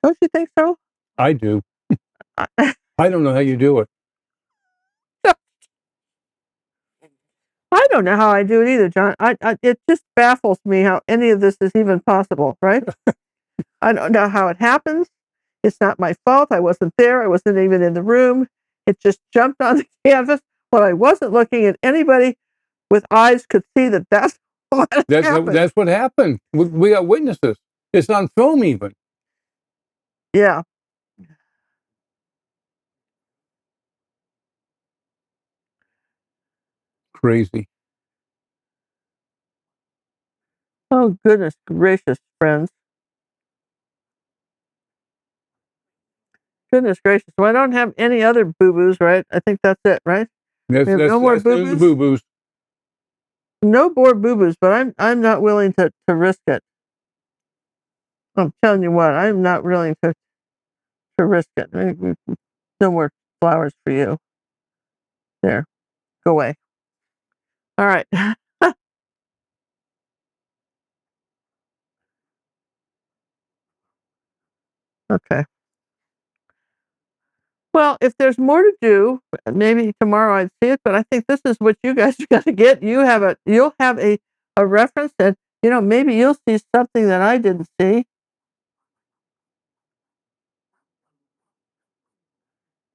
Don't you think so? I do. I don't know how you do it. I don't know how I do it either, John. It just baffles me how any of this is even possible, right? I don't know how it happens. It's not my fault. I wasn't there. I wasn't even in the room. It just jumped on the canvas when I wasn't looking, and anybody with eyes could see that that's what happened. That's what happened. We got witnesses. It's on film even. Yeah. Crazy. Oh, goodness gracious, friends. Goodness gracious. So I don't have any other boo-boos, right? I think that's it, right? That's no more boo-boos? Boo-boos. No more boo-boos, but I'm not willing to risk it. I'm telling you what, I'm not willing to risk it. No more flowers for you. There. Go away. All right. Okay. Well, if there's more to do, maybe tomorrow I'd see it, but I think this is what you guys are gonna get. You'll have a reference, and maybe you'll see something that I didn't see.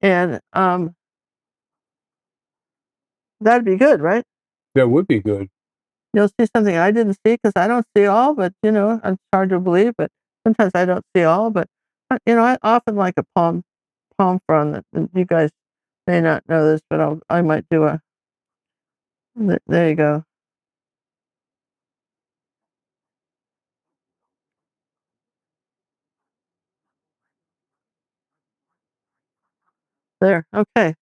And that'd be good, right? That would be good. You'll see something I didn't see, because I don't see all, but it's hard to believe, but sometimes I don't see all, but I often like a palm frond. That you guys may not know this, but I might do a. There you go. There. Okay.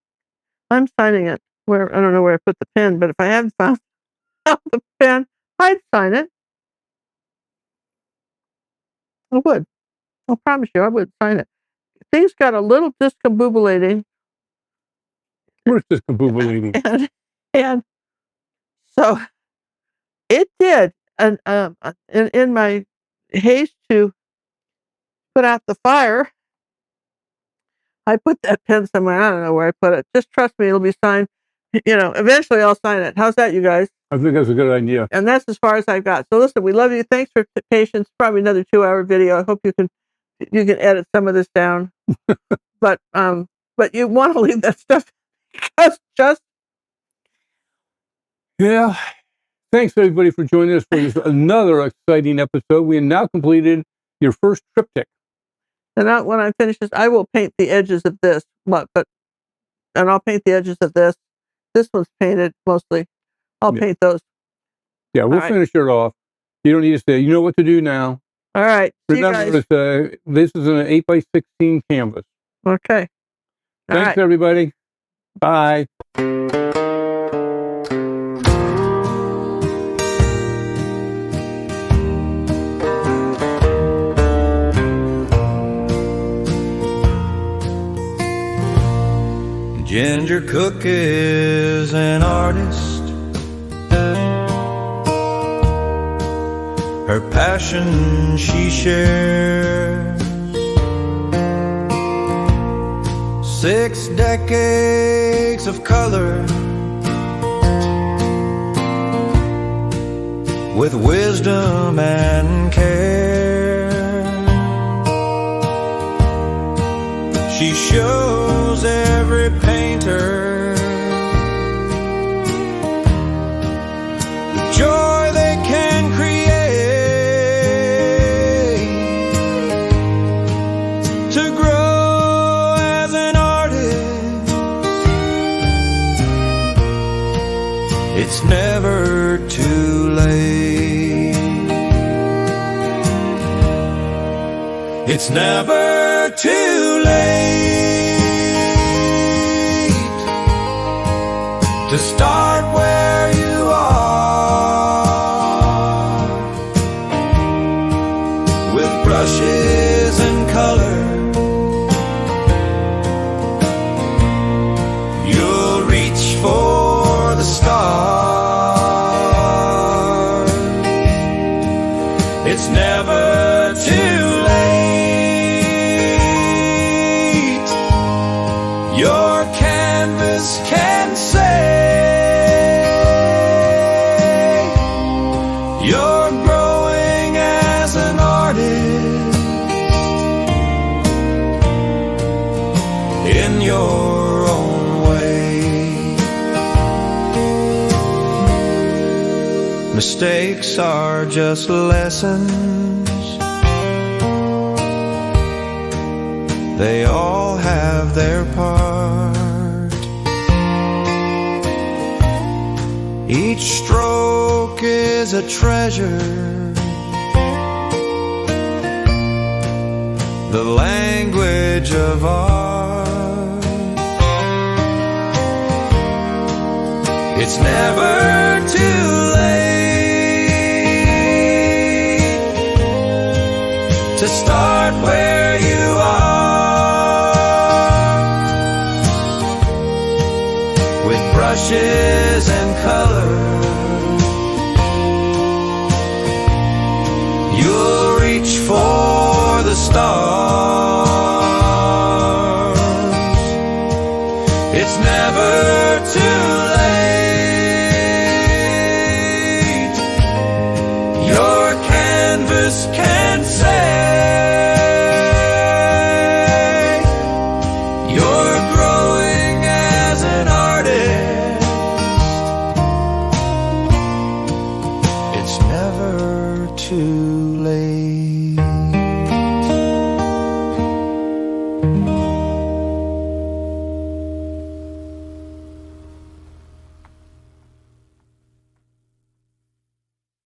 I'm signing it. Where I don't know where I put the pen, but if I hadn't found the pen, I'd sign it. I would. I promise you, I would sign it. Things got a little discombobulating. Where's discombobulating? And so it did. And in my haste to put out the fire, I put that pen somewhere. I don't know where I put it. Just trust me, it'll be signed. Eventually I'll sign it. How's that, you guys? I think that's a good idea. And that's as far as I've got. So listen, we love you. Thanks for patience. Probably another 2-hour video. I hope you can edit some of this down. but you want to leave that stuff just. Yeah. Thanks everybody for joining us for this another exciting episode. We have now completed your first triptych. And when I finish this, I will paint the edges of this. And I'll paint the edges of this. This one's painted mostly. I'll paint those. Yeah, we'll finish it off. You don't need to stay. You know what to do now. All right. Remember, this is an 8x16 canvas. Okay. Thanks, everybody. Bye. Ginger Cook is an artist. Her passion she shares. 6 decades of color with wisdom and care. She shows every painter It's never too late. It's never too late to start where you are, with brushes and color. You'll reach for the stars. It's never too late. Your canvas can say you're growing as an artist in your own way. Mistakes are just lessons. They all have their part. Each stroke is a treasure, the language of art. It's never too late to start where you are, with brushes and color. You'll reach for the stars. It's never too late.